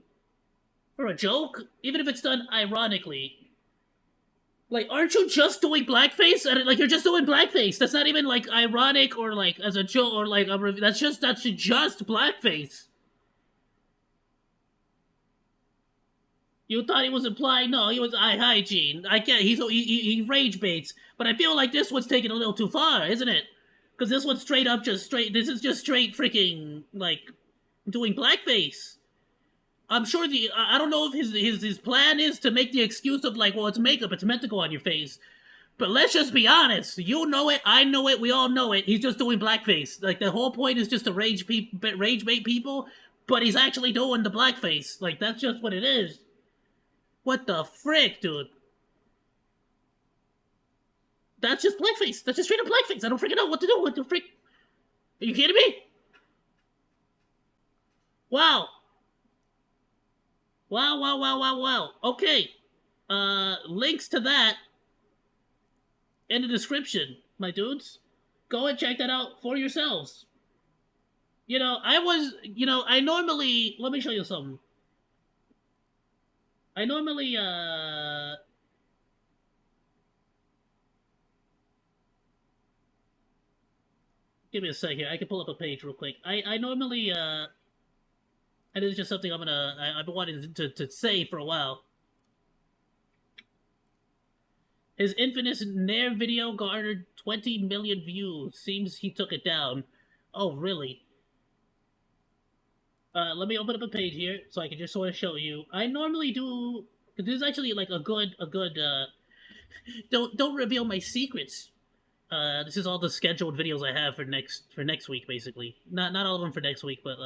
for a joke... Even if it's done ironically... Like, aren't you just doing blackface? Like, you're just doing blackface. That's not even, like, ironic or, like, as a joke or, like, that's just blackface. You thought he was implying? No, he was eye hygiene. I get he rage baits. But I feel like this one's taken a little too far, isn't it? Because this one's straight up this is just straight freaking, like, doing blackface. I'm sure I don't know if his plan is to make the excuse of like, well, it's makeup, it's meant to go on your face. But let's just be honest. You know it, I know it, we all know it. He's just doing blackface. Like, the whole point is just to rage bait people, but he's actually doing the blackface. Like, that's just what it is. What the frick, dude? That's just blackface. That's just straight up blackface. I don't freaking know what to do. What the frick? Are you kidding me? Wow. Wow. Okay. Links to that in the description, my dudes. Go and check that out for yourselves. I normally, let me show you something. I normally, give me a sec here. I can pull up a page real quick. I normally, and it's just something I've been wanting to say for a while. His infamous Nair video garnered 20 million views. Seems he took it down. Oh, really? Let me open up a page here so I can just sort of show you. I normally do... This is actually like a good, don't reveal my secrets. This is all the scheduled videos I have for next week, basically. Not all of them for next week, but,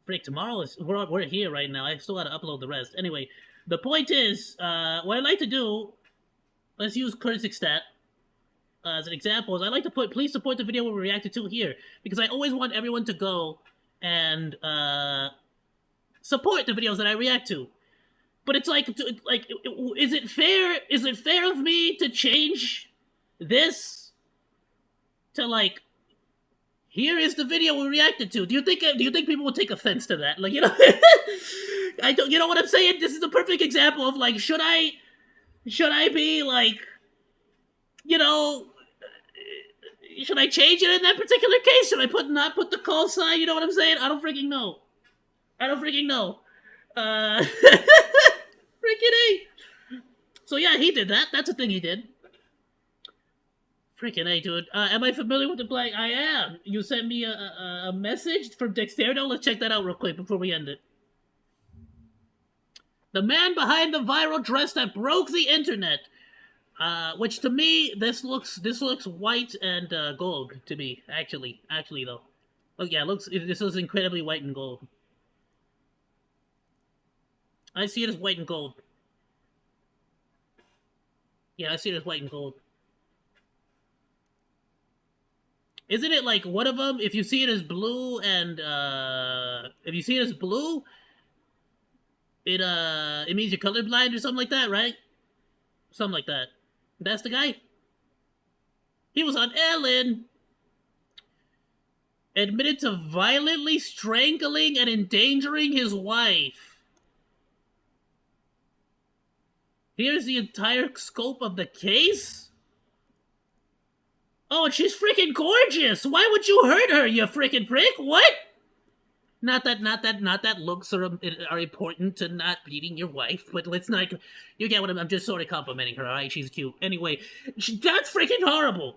frick, tomorrow is... We're here right now. I still gotta upload the rest. Anyway, the point is, what I like to do... Let's use Kurzik Stat as an example. Is I like to put, please support the video we reacted to here. Because I always want everyone to go and, support the videos that I react to. But it's like, is it fair? Is it fair of me to change this to like, here is the video we reacted to? Do you think people would take offense to that? Like, you know, I don't. You know what I'm saying? This is a perfect example of like, should I be like, you know, should I change it in that particular case? Should I not put the call sign? You know what I'm saying? I don't freaking know. Freaking A. So yeah, he did that. That's a thing he did. Freaking A, dude. Am I familiar with the black? I am. You sent me a message from Dexterdo. Let's check that out real quick before we end it. The man behind the viral dress that broke the internet. Which to me, this looks white and gold to me. Actually though. Oh yeah, this looks incredibly white and gold. I see it as white and gold. Yeah, I see it as white and gold. Isn't it like one of them? If you see it as blue and if you see it as blue, it means you're colorblind or something like that, right? Something like that. That's the guy. He was on Ellen. Admitted to violently strangling and endangering his wife. Here's the entire scope of the case. Oh, and she's freaking gorgeous. Why would you hurt her, you freaking prick? What? Not that looks are important to not beating your wife, but let's not. You get what I'm just sort of complimenting her, alright? She's cute. Anyway, that's freaking horrible.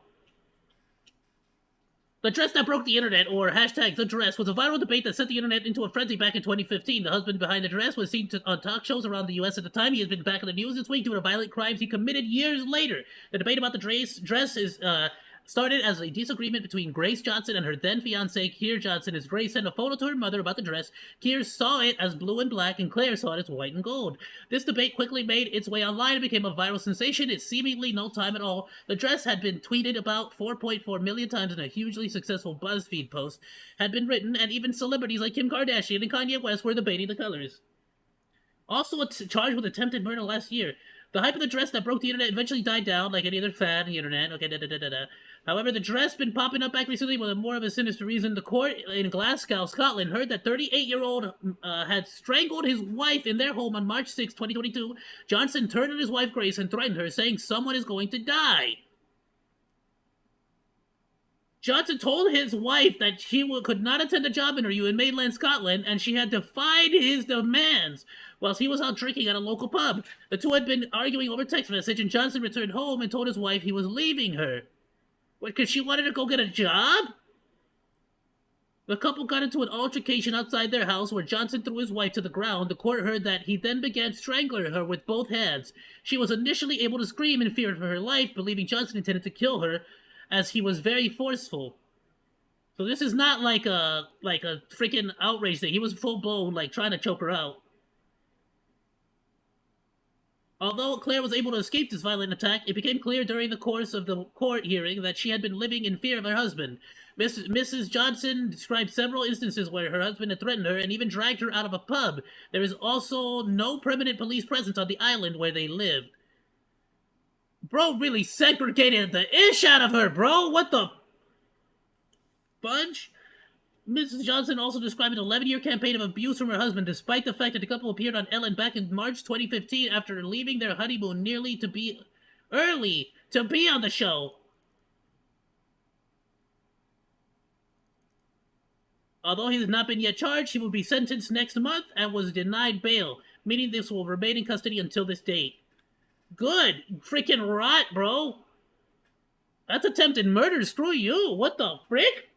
The dress that broke the internet, or hashtag the dress, was a viral debate that sent the internet into a frenzy back in 2015. The husband behind the dress was seen on talk shows around the US at the time. He has been back in the news this week due to violent crimes he committed years later. The debate about the dress is started as a disagreement between Grace Johnson and her then fiancé, Keir Johnson, as Grace sent a photo to her mother about the dress. Keir saw it as blue and black, and Claire saw it as white and gold. This debate quickly made its way online and became a viral sensation in seemingly no time at all. The dress had been tweeted about 4.4 million times, and a hugely successful BuzzFeed post had been written, and even celebrities like Kim Kardashian and Kanye West were debating the colors. Also charged with attempted murder last year. The hype of the dress that broke the internet eventually died down, like any other fad on the internet. Okay, However, the dress been popping up back recently with more of a sinister reason. The court in Glasgow, Scotland, heard that 38-year-old had strangled his wife in their home on March 6, 2022. Johnson turned on his wife, Grace, and threatened her, saying someone is going to die. Johnson told his wife that she could not attend a job interview in mainland Scotland, and she had defied his demands whilst he was out drinking at a local pub. The two had been arguing over text message, and Johnson returned home and told his wife he was leaving her. What, because she wanted to go get a job? The couple got into an altercation outside their house where Johnson threw his wife to the ground. The court heard that he then began strangling her with both hands. She was initially able to scream in fear for her life, believing Johnson intended to kill her, as he was very forceful. So this is not like a freaking outrage thing. He was full blown, like, trying to choke her out. Although Claire was able to escape this violent attack, it became clear during the course of the court hearing that she had been living in fear of her husband. Mrs. Johnson described several instances where her husband had threatened her and even dragged her out of a pub. There is also no permanent police presence on the island where they lived. Bro really segregated the ish out of her, bro! What the fudge? Mrs. Johnson also described an 11-year campaign of abuse from her husband, despite the fact that the couple appeared on Ellen back in March 2015 after leaving their honeymoon early to be on the show. Although he has not been yet charged, he will be sentenced next month and was denied bail, meaning this will remain in custody until this date. Good. Freaking rot, bro. That's attempted murder. Screw you. What the frick?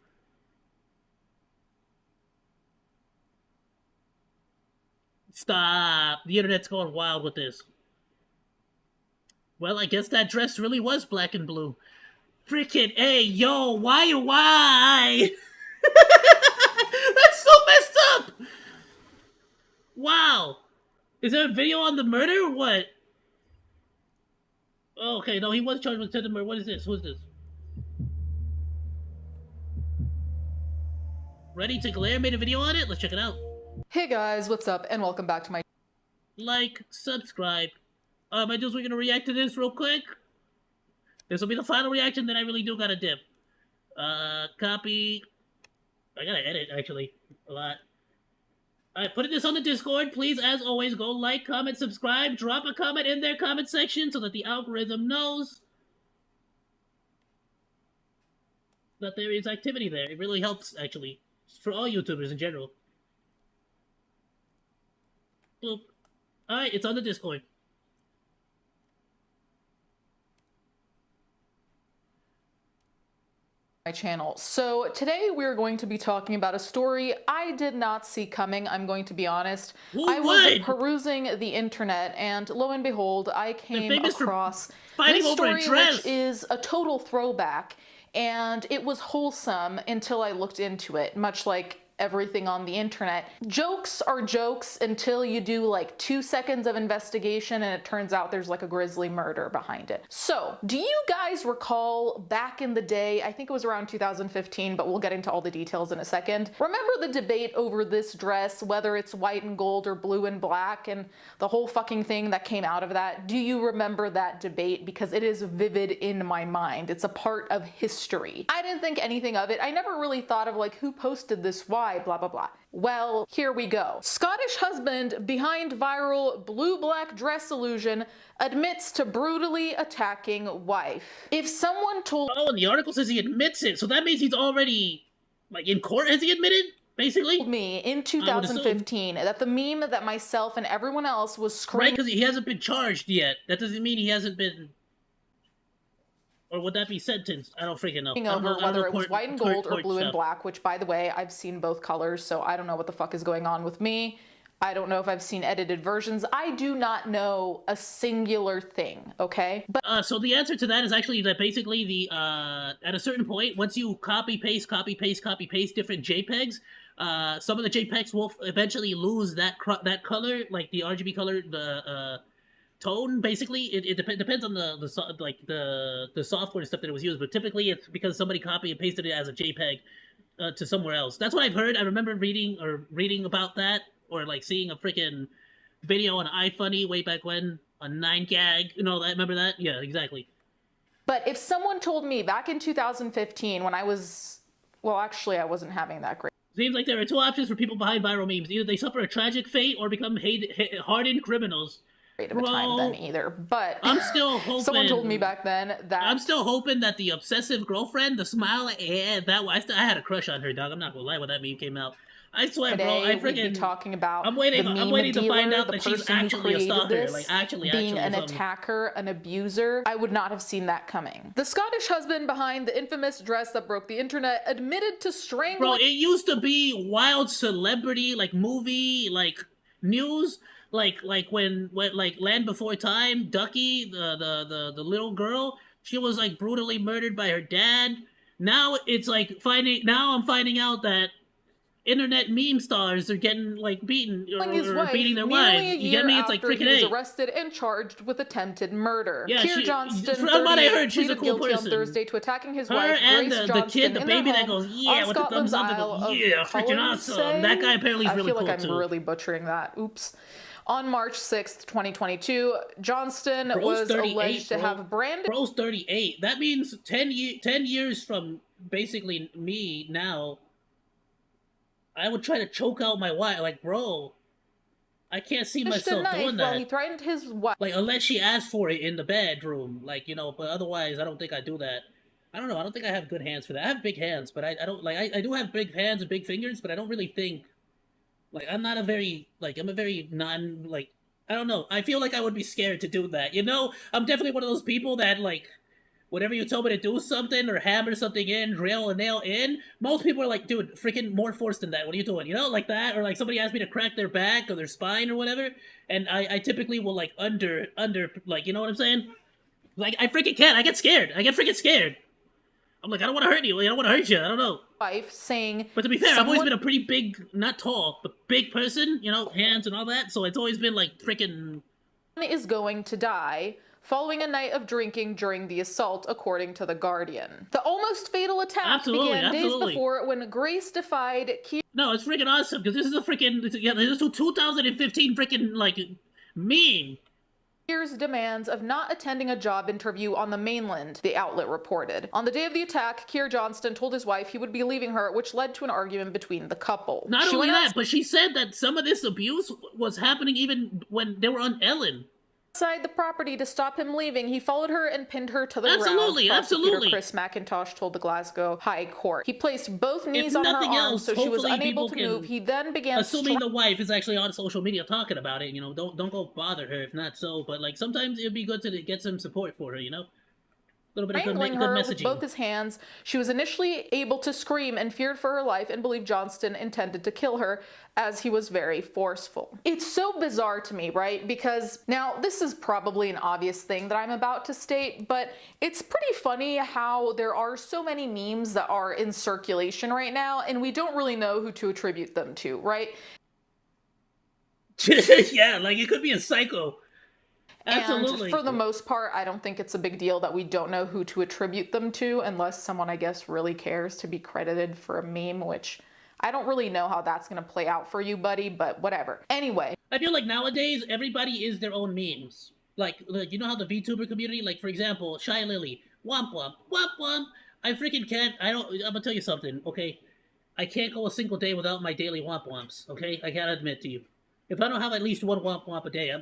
Stop. The internet's going wild with this. Well, I guess that dress really was black and blue. Freaking A, yo, why? That's so messed up! Wow. Is there a video on the murder or what? Oh, okay, no, he was charged with attempted murder. What is this? Who is this? Ready to Glare made a video on it? Let's check it out. Hey guys, what's up, and welcome back to my Like, subscribe. My dudes, we're gonna react to this real quick. This will be the final reaction, then I really do gotta dip. Copy. I gotta edit, actually, a lot. Alright, putting this on the Discord. Please, as always, go like, comment, subscribe. Drop a comment in their comment section so that the algorithm knows that there is activity there. It really helps, actually, for all YouTubers in general. Boop. Alright, it's on the Discord. my channel. So today we're going to be talking about a story I did not see coming, I'm going to be honest. Who I was would? perusing the internet and lo and behold, I came famous for across fighting this over a story dress. which is a total throwback, and it was wholesome until I looked into it, much like everything on the internet. Jokes are jokes until you do like 2 seconds of investigation and it turns out there's like a grisly murder behind it. So, do you guys recall back in the day, I think it was around 2015, but we'll get into all the details in a second. Remember the debate over this dress, whether it's white and gold or blue and black, and the whole fucking thing that came out of that? Do you remember that debate? Because it is vivid in my mind. It's a part of history. I didn't think anything of it. I never really thought of like who posted this, why, blah blah blah. Well, here we go. Scottish husband behind viral blue-black dress illusion admits to brutally attacking wife. If someone told— Oh, and the article says he admits it, so that means he's already, like, in court, has he admitted, basically? me in 2015 that the meme that myself and everyone else was Right, screaming— because he hasn't been charged yet. That doesn't mean he hasn't been... Or would that be sentenced? I don't freaking know. over whether it was white and gold or blue and black, which by the way, I've seen both colors, so I don't know what the fuck is going on with me. I don't know if I've seen edited versions. I do not know a singular thing, okay? But so the answer to that is actually that basically the, at a certain point, once you copy paste different JPEGs, some of the JPEGs will eventually lose that color, like the RGB color, the, tone. Basically it depends on the software and stuff that it was used, but typically it's because somebody copied and pasted it as a JPEG to somewhere else. That's what I've heard. I remember reading about that, or like seeing a freaking video on iFunny way back when on 9gag, you know, that, remember that? Yeah, exactly. But if someone told me back in 2015 when I was— well, actually I wasn't having that great Seems like there are two options for people behind viral memes: either they suffer a tragic fate or become hardened criminals. of a time then either, but I'm still hoping. Someone told me back then that— I'm still hoping that the obsessive girlfriend, the smile, I had a crush on her, dog. I'm not gonna lie when that meme came out. I swear, today bro. I we'd be freaking talking about I'm waiting to find out the that she's person who actually a created stalker, this, like actually being an something. attacker, an abuser. I would not have seen that coming. The Scottish husband behind the infamous dress that broke the internet admitted to strangling— Bro, it used to be wild celebrity, like movie, like news. Like when like Land Before Time, Ducky, the little girl, she was like brutally murdered by her dad. Now it's like now I'm finding out that internet meme stars are getting like beaten or beating their wives. You get me? It's like freaking he was arrested and charged with attempted murder. Yeah, Keir Johnston, from what I heard, she's a cool guilty person. on Thursday to attacking his Her wife, and Grace the kid, the Johnston, baby in their that goes, home yeah, on with the thumbs Scotland's up, and Isle goes, of yeah, freaking Cullen, awesome. That guy apparently is really cool too. I feel like I'm really butchering that. Oops. On March 6th, 2022, Johnston was alleged to have branded— Bro's 38. That means 10 years from basically me now, I would try to choke out my wife. Like, bro, I can't see myself doing that. While he threatened his wife. Like, unless she asked for it in the bedroom. Like, you know, but otherwise, I don't think I do that. I don't know. I don't think I have good hands for that. I have big hands, but I don't, like, I do have big hands and big fingers, but I don't really think, like, I'm a very non, like, I don't know. I feel like I would be scared to do that, you know? I'm definitely one of those people that, like, whenever you tell me to do something or hammer something in, drill a nail in, most people are like, dude, freaking more force than that. What are you doing? You know, like that? Or like somebody asked me to crack their back or their spine or whatever, and I typically will like under, like, you know what I'm saying? Like, I freaking can't. I get scared. I get freaking scared. I'm like, I don't want to hurt you. I don't want to hurt you. I don't know. Wife saying— But to be fair, I've always been a pretty big, not tall, but big person, you know, hands and all that, so it's always been like freaking— is going to die following a night of drinking during the assault, according to The Guardian. The almost fatal attack began days before when Grace defied Keir— No, it's freaking awesome, because this is a freaking, yeah, this is a 2015 freaking, like, meme. Keir's demands of not attending a job interview on the mainland, the outlet reported. On the day of the attack, Keir Johnston told his wife he would be leaving her, which led to an argument between the couple. Not only that, but she said that some of this abuse was happening even when they were on Ellen. Outside the property to stop him leaving, he followed her and pinned her to the ground. Absolutely. Chris McIntosh told the Glasgow High Court. He placed both knees on her arms so she was unable to move. He then began— assuming the wife is actually on social media talking about it, you know, don't go bother her if not so, but like sometimes it'd be good to get some support for her, you know? little bit of strangling good her with messaging. both his hands. She was initially able to scream and feared for her life and believed Johnston intended to kill her, as he was very forceful. It's so bizarre to me, right? Because now this is probably an obvious thing that I'm about to state, but it's pretty funny how there are so many memes that are in circulation right now and we don't really know who to attribute them to, right? Yeah, like it could be a psycho. Absolutely. And for the most part, I don't think it's a big deal that we don't know who to attribute them to, unless someone, I guess, really cares to be credited for a meme, which I don't really know how that's going to play out for you, buddy, but whatever. Anyway. I feel like nowadays, everybody is their own memes. Like you know how the VTuber community, like, for example, Shy Lily, womp womp, womp womp. I freaking can't, I'm gonna tell you something, okay? I can't go a single day without my daily womp womps, okay? I gotta admit to you. If I don't have at least one womp womp a day, I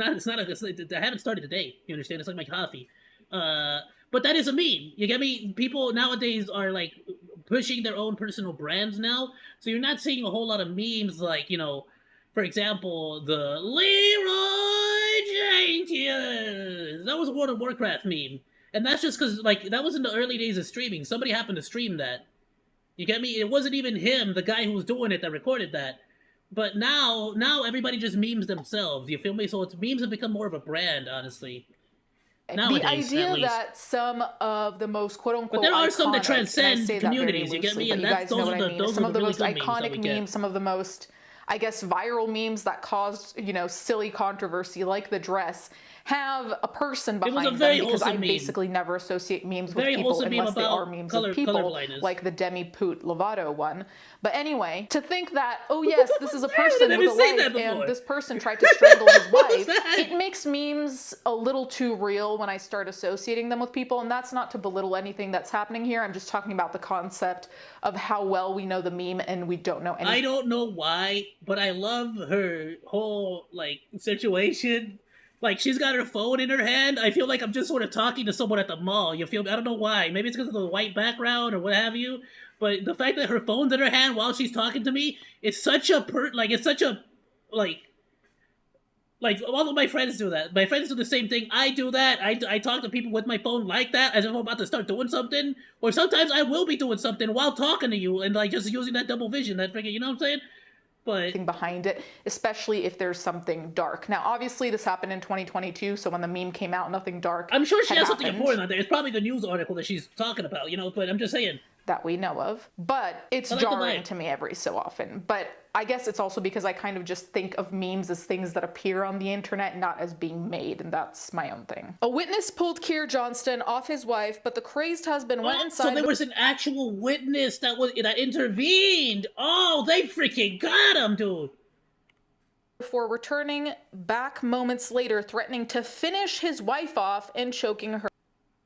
haven't started the day. You understand? It's like my coffee. But that is a meme. You get me? People nowadays are like pushing their own personal brands now, so you're not seeing a whole lot of memes like, you know, for example, the Leroy Jenkins. That was a World of Warcraft meme, and that's just because like that was in the early days of streaming. Somebody happened to stream that. You get me? It wasn't even him, the guy who was doing it, that recorded that. But now everybody just memes themselves. You feel me? So it's memes have become more of a brand, honestly. Nowadays, the idea that some of the most quote-unquote but there are iconic, some that transcend that communities. loosely, You get me? And you that's guys know what I mean. Some of the most iconic memes, some of the most, I guess, viral memes that caused, you know, silly controversy, like the dress, have a person behind them, because I basically never associate memes with people unless they are memes of people, like the Demi Poot Lovato one. But anyway, to think that, oh yes, this is a person with a life, and this person tried to strangle his wife, it makes memes a little too real when I start associating them with people, and that's not to belittle anything that's happening here. I'm just talking about the concept of how well we know the meme and we don't know anything. I don't know why, but I love her whole, like, situation. Like, she's got her phone in her hand. I feel like I'm just sort of talking to someone at the mall. You feel me? I don't know why. Maybe it's because of the white background or what have you. But the fact that her phone's in her hand while she's talking to me, it's such a like all of my friends do that. My friends do the same thing. I do that. I talk to people with my phone like that as if I'm about to start doing something. Or sometimes I will be doing something while talking to you and like just using that double vision, that freaking, you know what I'm saying? But behind it, especially if there's something dark. Now, obviously, this happened in 2022, so when the meme came out, nothing dark. I'm sure she has something important on there. It's probably the news article that she's talking about, you know, but I'm just saying. That we know of. But it's jarring to me every so often. But I guess it's also because I kind of just think of memes as things that appear on the internet, not as being made, and that's my own thing. A witness pulled Keir Johnston off his wife, but the crazed husband went inside. So there was an actual witness that intervened. Oh, they freaking got him, dude. Before returning back moments later, threatening to finish his wife off and choking her.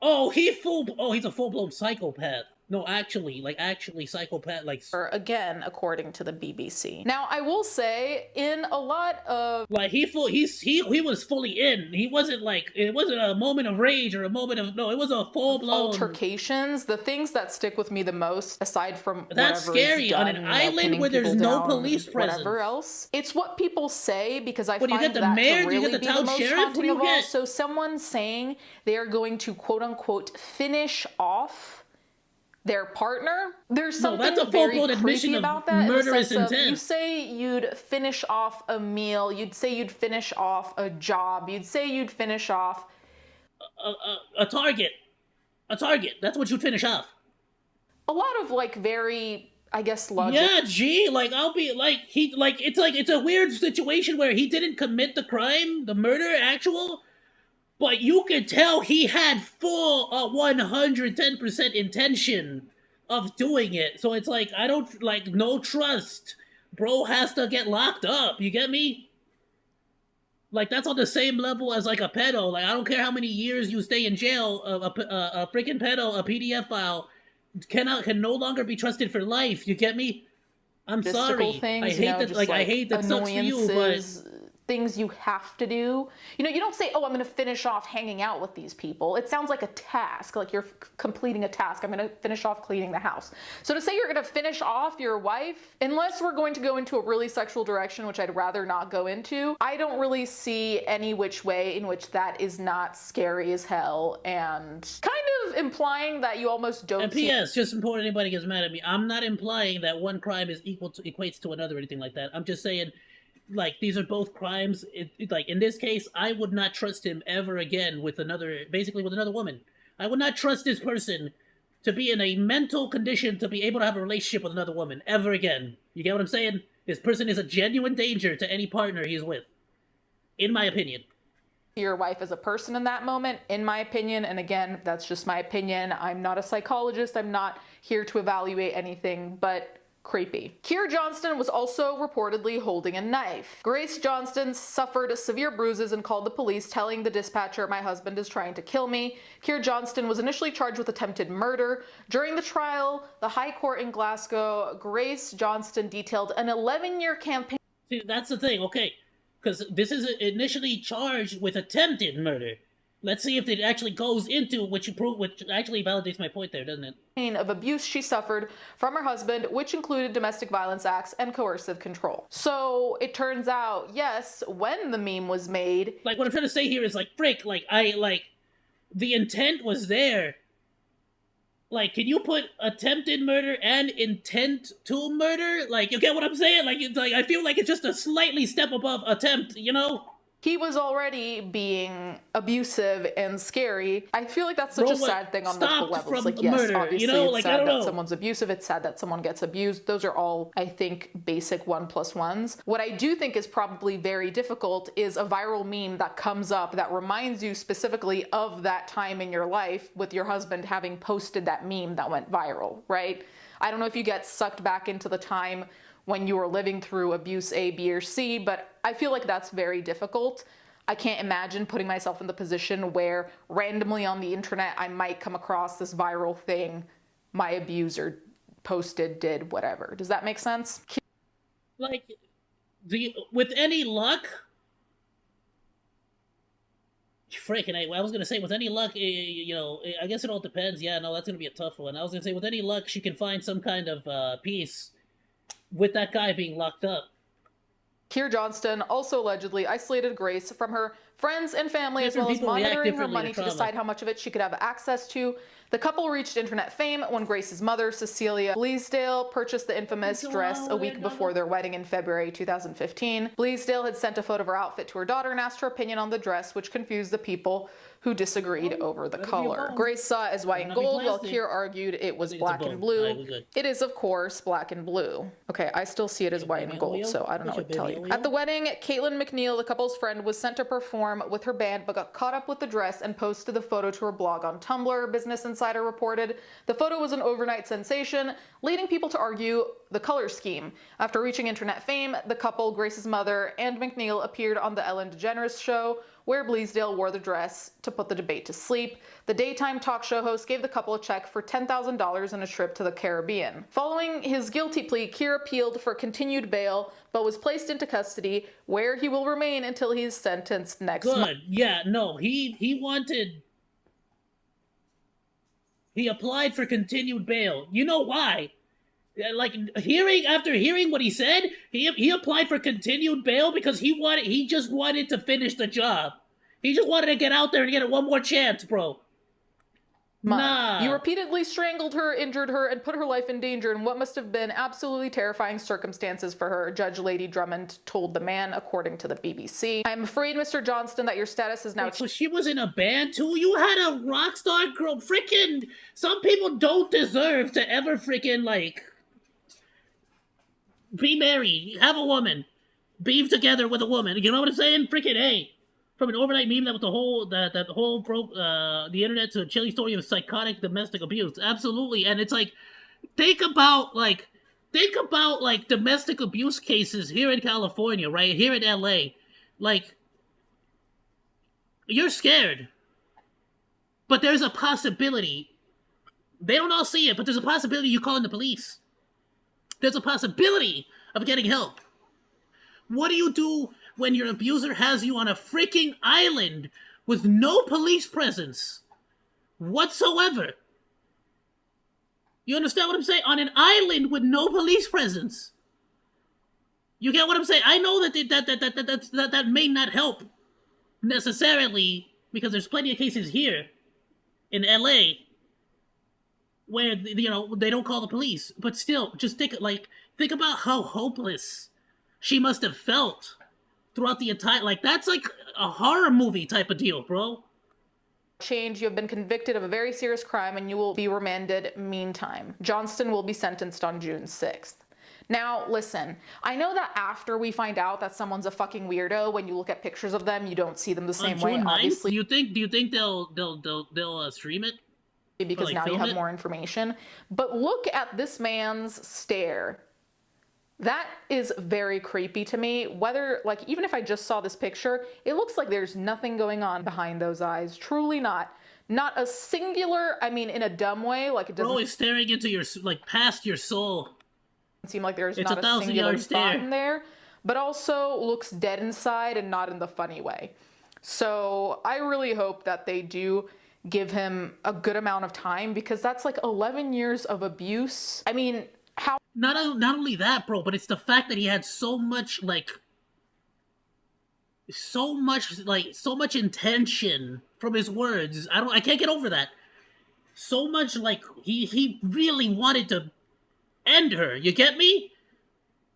Oh, he's a full-blown psychopath. No, actually psychopath, like... Again, according to the BBC. Now, I will say, in a lot of... Like, he was fully in. He wasn't, like... It wasn't a moment of rage or a moment of... No, it was a full-blown... Altercations. The things that stick with me the most, aside from that's scary, done, on an island where there's no police presence. Whatever else. It's what people say, because I find you get the that mayor, to really you get the be town the most sheriff, haunting of all. So someone saying they are going to, quote-unquote, finish off their partner, there's something very creepy about that. Murderous intent. You say you'd finish off a meal, you'd say you'd finish off a job, you'd say you'd finish off a target. That's what you'd finish off. A lot of like very, I guess, logic. Yeah, gee, like I'll be like it's a weird situation where he didn't commit the crime, the murder, actual. But you could tell he had full 110% intention of doing it. So it's like, I don't, like, no trust. Bro has to get locked up. You get me? Like, that's on the same level as, like, a pedo. Like, I don't care how many years you stay in jail, a freaking pedo, a PDF file, can no longer be trusted for life. You get me? I'm sorry. Things, I hate that, like, I hate that sucks for you, but... things you have to do. You know, you don't say, oh, I'm going to finish off hanging out with these people. It sounds like a task, like you're completing a task. I'm going to finish off cleaning the house. So to say you're going to finish off your wife, unless we're going to go into a really sexual direction, which I'd rather not go into, I don't really see any which way in which that is not scary as hell and kind of implying that you almost don't. And P.S. Just before anybody gets mad at me, I'm not implying that one crime is equates to another or anything like that. I'm just saying, like, these are both crimes. Like, in this case, I would not trust him ever again with another woman. I would not trust this person to be in a mental condition to be able to have a relationship with another woman ever again. You get what I'm saying? This person is a genuine danger to any partner he's with, in my opinion. Your wife as a person in that moment, in my opinion, and again, that's just my opinion. I'm not a psychologist. I'm not here to evaluate anything, but creepy. Keir Johnston was also reportedly holding a knife. Grace Johnston suffered severe bruises and called the police, telling the dispatcher, "My husband is trying to kill me." Keir Johnston was initially charged with attempted murder. During the trial, the High Court in Glasgow, Grace Johnston detailed an 11-year campaign. See, that's the thing, okay, because this is initially charged with attempted murder. Let's see if it actually goes into which actually validates my point there, doesn't it? Of abuse she suffered from her husband, which included domestic violence acts and coercive control. So it turns out, yes, when the meme was made, like, what I'm trying to say here is, like, frick, the intent was there. Like, can you put attempted murder and intent to murder? Like, you get what I'm saying? Like, it's like, I feel like it's just a slightly step above attempt, you know? he was already being abusive and scary. I feel like that's such a sad thing on multiple levels. Like, yes, murder, obviously you know? it's Like, sad I don't that know. someone's abusive. It's sad that someone gets abused. Those are all, I think, basic 1+1s. What I do think is probably very difficult is a viral meme that comes up that reminds you specifically of that time in your life with your husband having posted that meme that went viral, right? I don't know if you get sucked back into the time when you were living through abuse A, B, or C, but I feel like that's very difficult. I can't imagine putting myself in the position where randomly on the internet I might come across this viral thing my abuser posted, did, whatever. Does that make sense? Like, with any luck, freaking, I was gonna say, with any luck, you know, I guess it all depends. Yeah, no, that's gonna be a tough one. I was gonna say, with any luck, she can find some kind of peace with that guy being locked up. Keir Johnston also allegedly isolated Grace from her friends and family, as well as people react monitoring her differently to money to trauma. decide how much of it she could have access to. The couple reached internet fame when Grace's mother, Cecilia Bleasdale, purchased the infamous dress a week before their wedding in February 2015. Bleasdale had sent a photo of her outfit to her daughter and asked her opinion on the dress, which confused the people who disagreed over the color. Grace saw it as white and gold, while Keir argued it was black and blue. It is, of course, black and blue. Okay, I still see it as white and gold, so I don't know what to tell you. At the wedding, Caitlin McNeil, the couple's friend, was sent to perform with her band, but got caught up with the dress and posted the photo to her blog on Tumblr, Business Insider reported. The photo was an overnight sensation, leading people to argue the color scheme. After reaching internet fame, the couple, Grace's mother, and McNeil appeared on the Ellen DeGeneres show, where Bleasdale wore the dress to put the debate to sleep. The daytime talk show host gave the couple a check for $10,000 and a trip to the Caribbean. Following his guilty plea, Keir appealed for continued bail, but was placed into custody, where he will remain until he is sentenced next month. Good. Yeah, no, he applied for continued bail. You know why? Like, after hearing what he said, he applied for continued bail because he just wanted to finish the job. He just wanted to get out there and get it one more chance, bro. Nah. You repeatedly strangled her, injured her, and put her life in danger in what must have been absolutely terrifying circumstances for her, Judge Lady Drummond told the man, according to the BBC. I am afraid, Mr. Johnston, that your status is now... Wait, so she was in a band too? You had a rock star girl. Freaking, some people don't deserve to ever freaking, like, be married, have a woman, be together with a woman. You know what I'm saying? Freaking A. From an overnight meme that broke the internet to a chilly story of psychotic domestic abuse. Absolutely. And it's like, think about domestic abuse cases here in California, right? Here in LA. Like, you're scared. But there's a possibility. They don't all see it, but there's a possibility you calling the police. There's a possibility of getting help. What do you do when your abuser has you on a freaking island with no police presence whatsoever. You understand what I'm saying? On an island with no police presence. You get what I'm saying? I know that may not help necessarily, because there's plenty of cases here in LA where, you know, they don't call the police. But still, just think about how hopeless she must have felt throughout the entire, like, that's like a horror movie type of deal, bro. Change, you have been convicted of a very serious crime and you will be remanded meantime. Johnston will be sentenced on June 6th. Now, listen, I know that after we find out that someone's a fucking weirdo, when you look at pictures of them, you don't see them the same way, obviously. Do you think they'll stream it? Because now you have more information. But look at this man's stare. That is very creepy to me. Whether, like, even if I just saw this picture, it looks like there's nothing going on behind those eyes. Truly not. Not a singular, I mean, in a dumb way, like it doesn't... Bro, it's staring into your, like, past your soul. Seem like there's not a singular thought in there, but also looks dead inside and not in the funny way. So I really hope that they do give him a good amount of time, because that's like 11 years of abuse. I mean, how... Not only that, bro, but it's the fact that he had so much intention from his words. I can't get over that. So much, like, he really wanted to end her. You get me?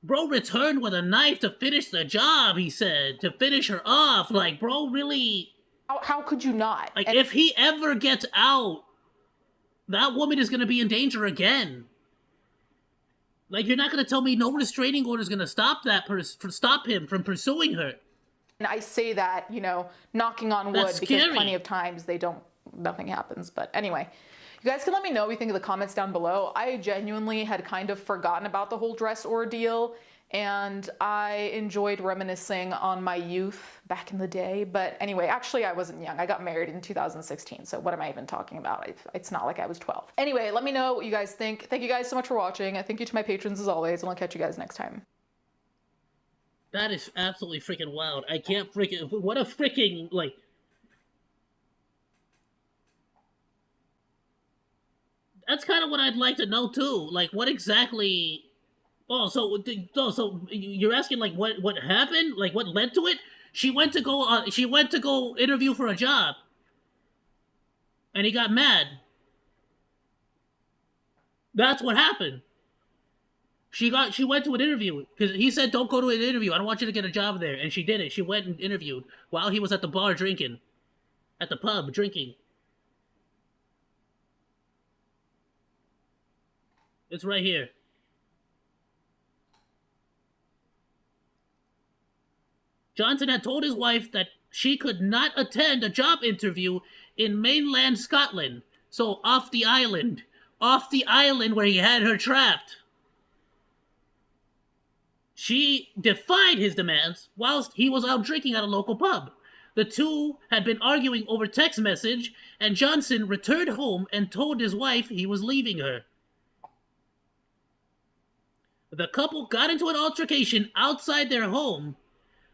Bro returned with a knife to finish the job, he said. To finish her off. Like, bro, really... How could you not? Like, if he ever gets out, that woman is gonna be in danger again. Like, you're not gonna tell me no restraining order is gonna stop stop him from pursuing her. And I say that, you know, knocking on wood, because plenty of times nothing happens. But anyway, you guys can let me know what you think in the comments down below. I genuinely had kind of forgotten about the whole dress ordeal, and I enjoyed reminiscing on my youth back in the day. But anyway, actually I wasn't young. I got married in 2016, so what am I even talking about? It's not like I was 12. Anyway, let me know what you guys think. Thank you guys so much for watching. Thank you to my patrons as always, and I'll catch you guys next time. That is absolutely freaking wild. I can't freaking... What a freaking, like... That's kind of what I'd like to know, too. Like, what exactly... Oh, so you're asking, like, what happened? Like, what led to it? She went to go interview for a job. And he got mad. That's what happened. She went to an interview because he said, "Don't go to an interview. I don't want you to get a job there." And she did it. She went and interviewed while he was at the bar drinking, at the pub drinking. It's right here. Johnson had told his wife that she could not attend a job interview in mainland Scotland, so off the island where he had her trapped. She defied his demands whilst he was out drinking at a local pub. The two had been arguing over text message, and Johnson returned home and told his wife he was leaving her. The couple got into an altercation outside their home,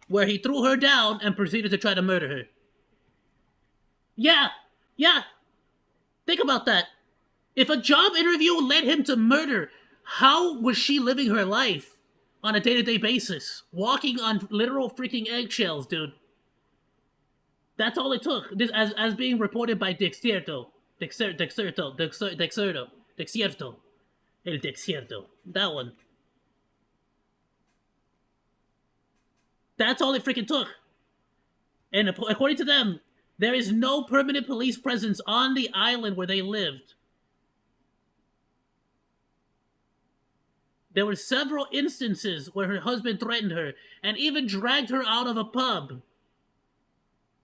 where he threw her down and proceeded to try to murder her. Yeah. Think about that. If a job interview led him to murder, how was she living her life on a day-to-day basis? Walking on literal freaking eggshells, dude. That's all it took. This, as being reported by Dexierto. El Dexierto. That one. That's all it freaking took. And according to them, there is no permanent police presence on the island where they lived. There were several instances where her husband threatened her and even dragged her out of a pub.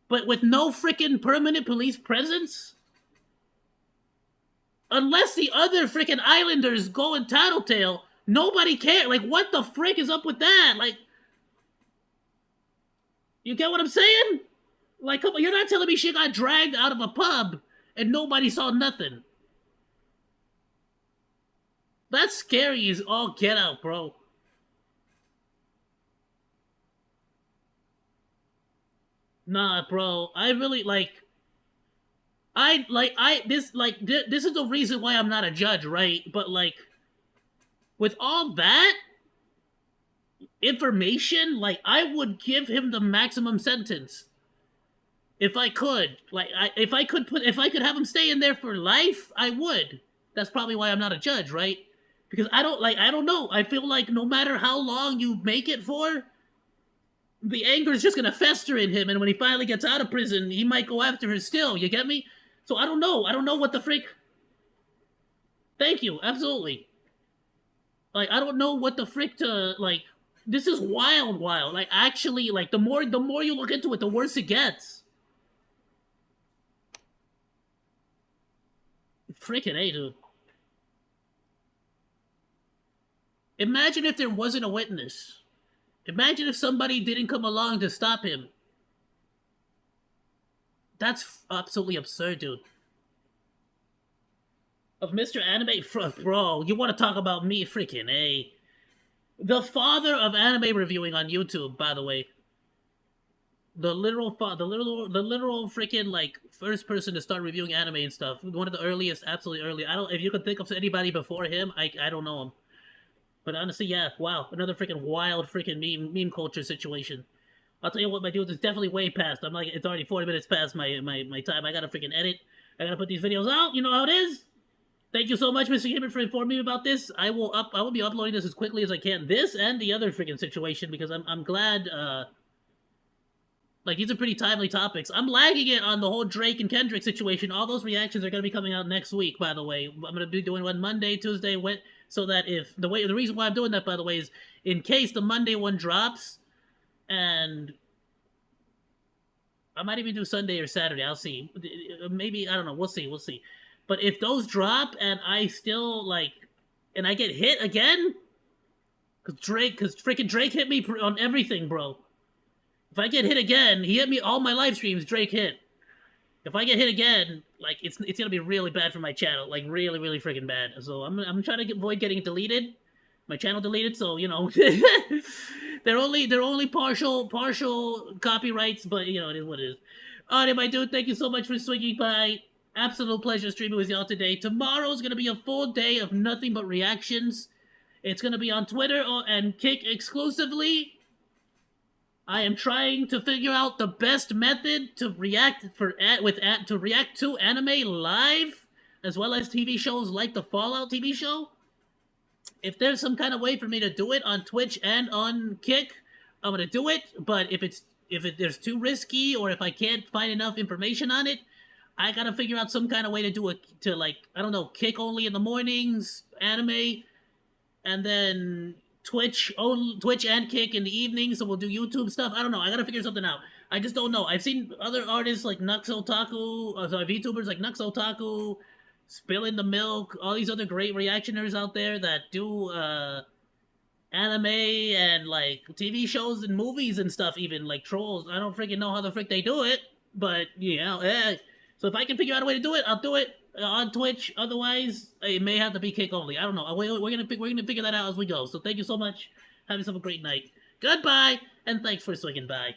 But with no freaking permanent police presence? Unless the other freaking islanders go and tattletale, nobody cares. Like, what the frick is up with that? Like, you get what I'm saying? Like, come on, you're not telling me she got dragged out of a pub and nobody saw nothing. That's scary as all get out, bro. Nah, bro. I really like. I like. I this like. This is the reason why I'm not a judge, right? But like, with all that information, like, I would give him the maximum sentence if I could. Like, if I could have him stay in there for life, I would. That's probably why I'm not a judge, right? Because I don't know. I feel like no matter how long you make it for, the anger is just gonna fester in him, and when he finally gets out of prison, he might go after her still. You get me? So I don't know. I don't know what the freak. Thank you. Absolutely. Like, I don't know what the frick to like. This is wild, wild. Like, actually, like, the more you look into it, the worse it gets. Freaking A, dude. Imagine if there wasn't a witness. Imagine if somebody didn't come along to stop him. That's absolutely absurd, dude. Of Mr. Anime, bro, you want to talk about me? Freaking A. The father of anime reviewing on YouTube, by the way. The literal freaking like first person to start reviewing anime and stuff. One of the earliest, absolutely early. I don't. If you could think of anybody before him, I don't know him. But honestly, yeah, wow, another freaking wild freaking meme culture situation. I'll tell you what, my dude, is definitely way past. I'm like, it's already 40 minutes past my time. I gotta freaking edit. I gotta put these videos out. You know how it is. Thank you so much, Mr. Gamer, for informing me about this. I will be uploading this as quickly as I can. This and the other freaking situation, because I'm glad. Like, these are pretty timely topics. I'm lagging it on the whole Drake and Kendrick situation. All those reactions are going to be coming out next week, by the way. I'm going to be doing one Monday, Tuesday, so that if the reason why I'm doing that, by the way, is in case the Monday one drops, and I might even do Sunday or Saturday. I'll see. Maybe, I don't know. We'll see. We'll see. But if those drop and I still, like, and I get hit again, because freaking Drake hit me on everything, bro. If I get hit again, he hit me all my live streams, Drake hit. If I get hit again, like, it's gonna be really bad for my channel, like, really, really freaking bad. So I'm trying to avoid getting it deleted, my channel deleted. So, you know, they're only partial copyrights, but you know, it is what it is. Alright, my dude, thank you so much for swinging by. Absolute pleasure streaming with y'all today. Tomorrow's gonna be a full day of nothing but reactions. It's gonna be on Twitter and Kick exclusively. I am trying to figure out the best method to react to anime live, as well as TV shows like the Fallout TV show. If there's some kind of way for me to do it on Twitch and on Kick, I'm gonna do it. But if there's too risky, or if I can't find enough information on it, I gotta figure out some kind of way to do it like, I don't know, Kick only in the mornings, anime, and then Twitch and Kick in the evening, so we'll do YouTube stuff. I don't know. I gotta figure something out. I just don't know. I've seen other artists like VTubers like Nux Otaku, Spilling the Milk, all these other great reactioners out there that do anime and like TV shows and movies and stuff, even like trolls. I don't freaking know how the frick they do it, but you know, so if I can figure out a way to do it, I'll do it on Twitch. Otherwise, it may have to be Kick only. I don't know. We're gonna figure that out as we go. So thank you so much. Have yourself a great night. Goodbye, and thanks for swinging by.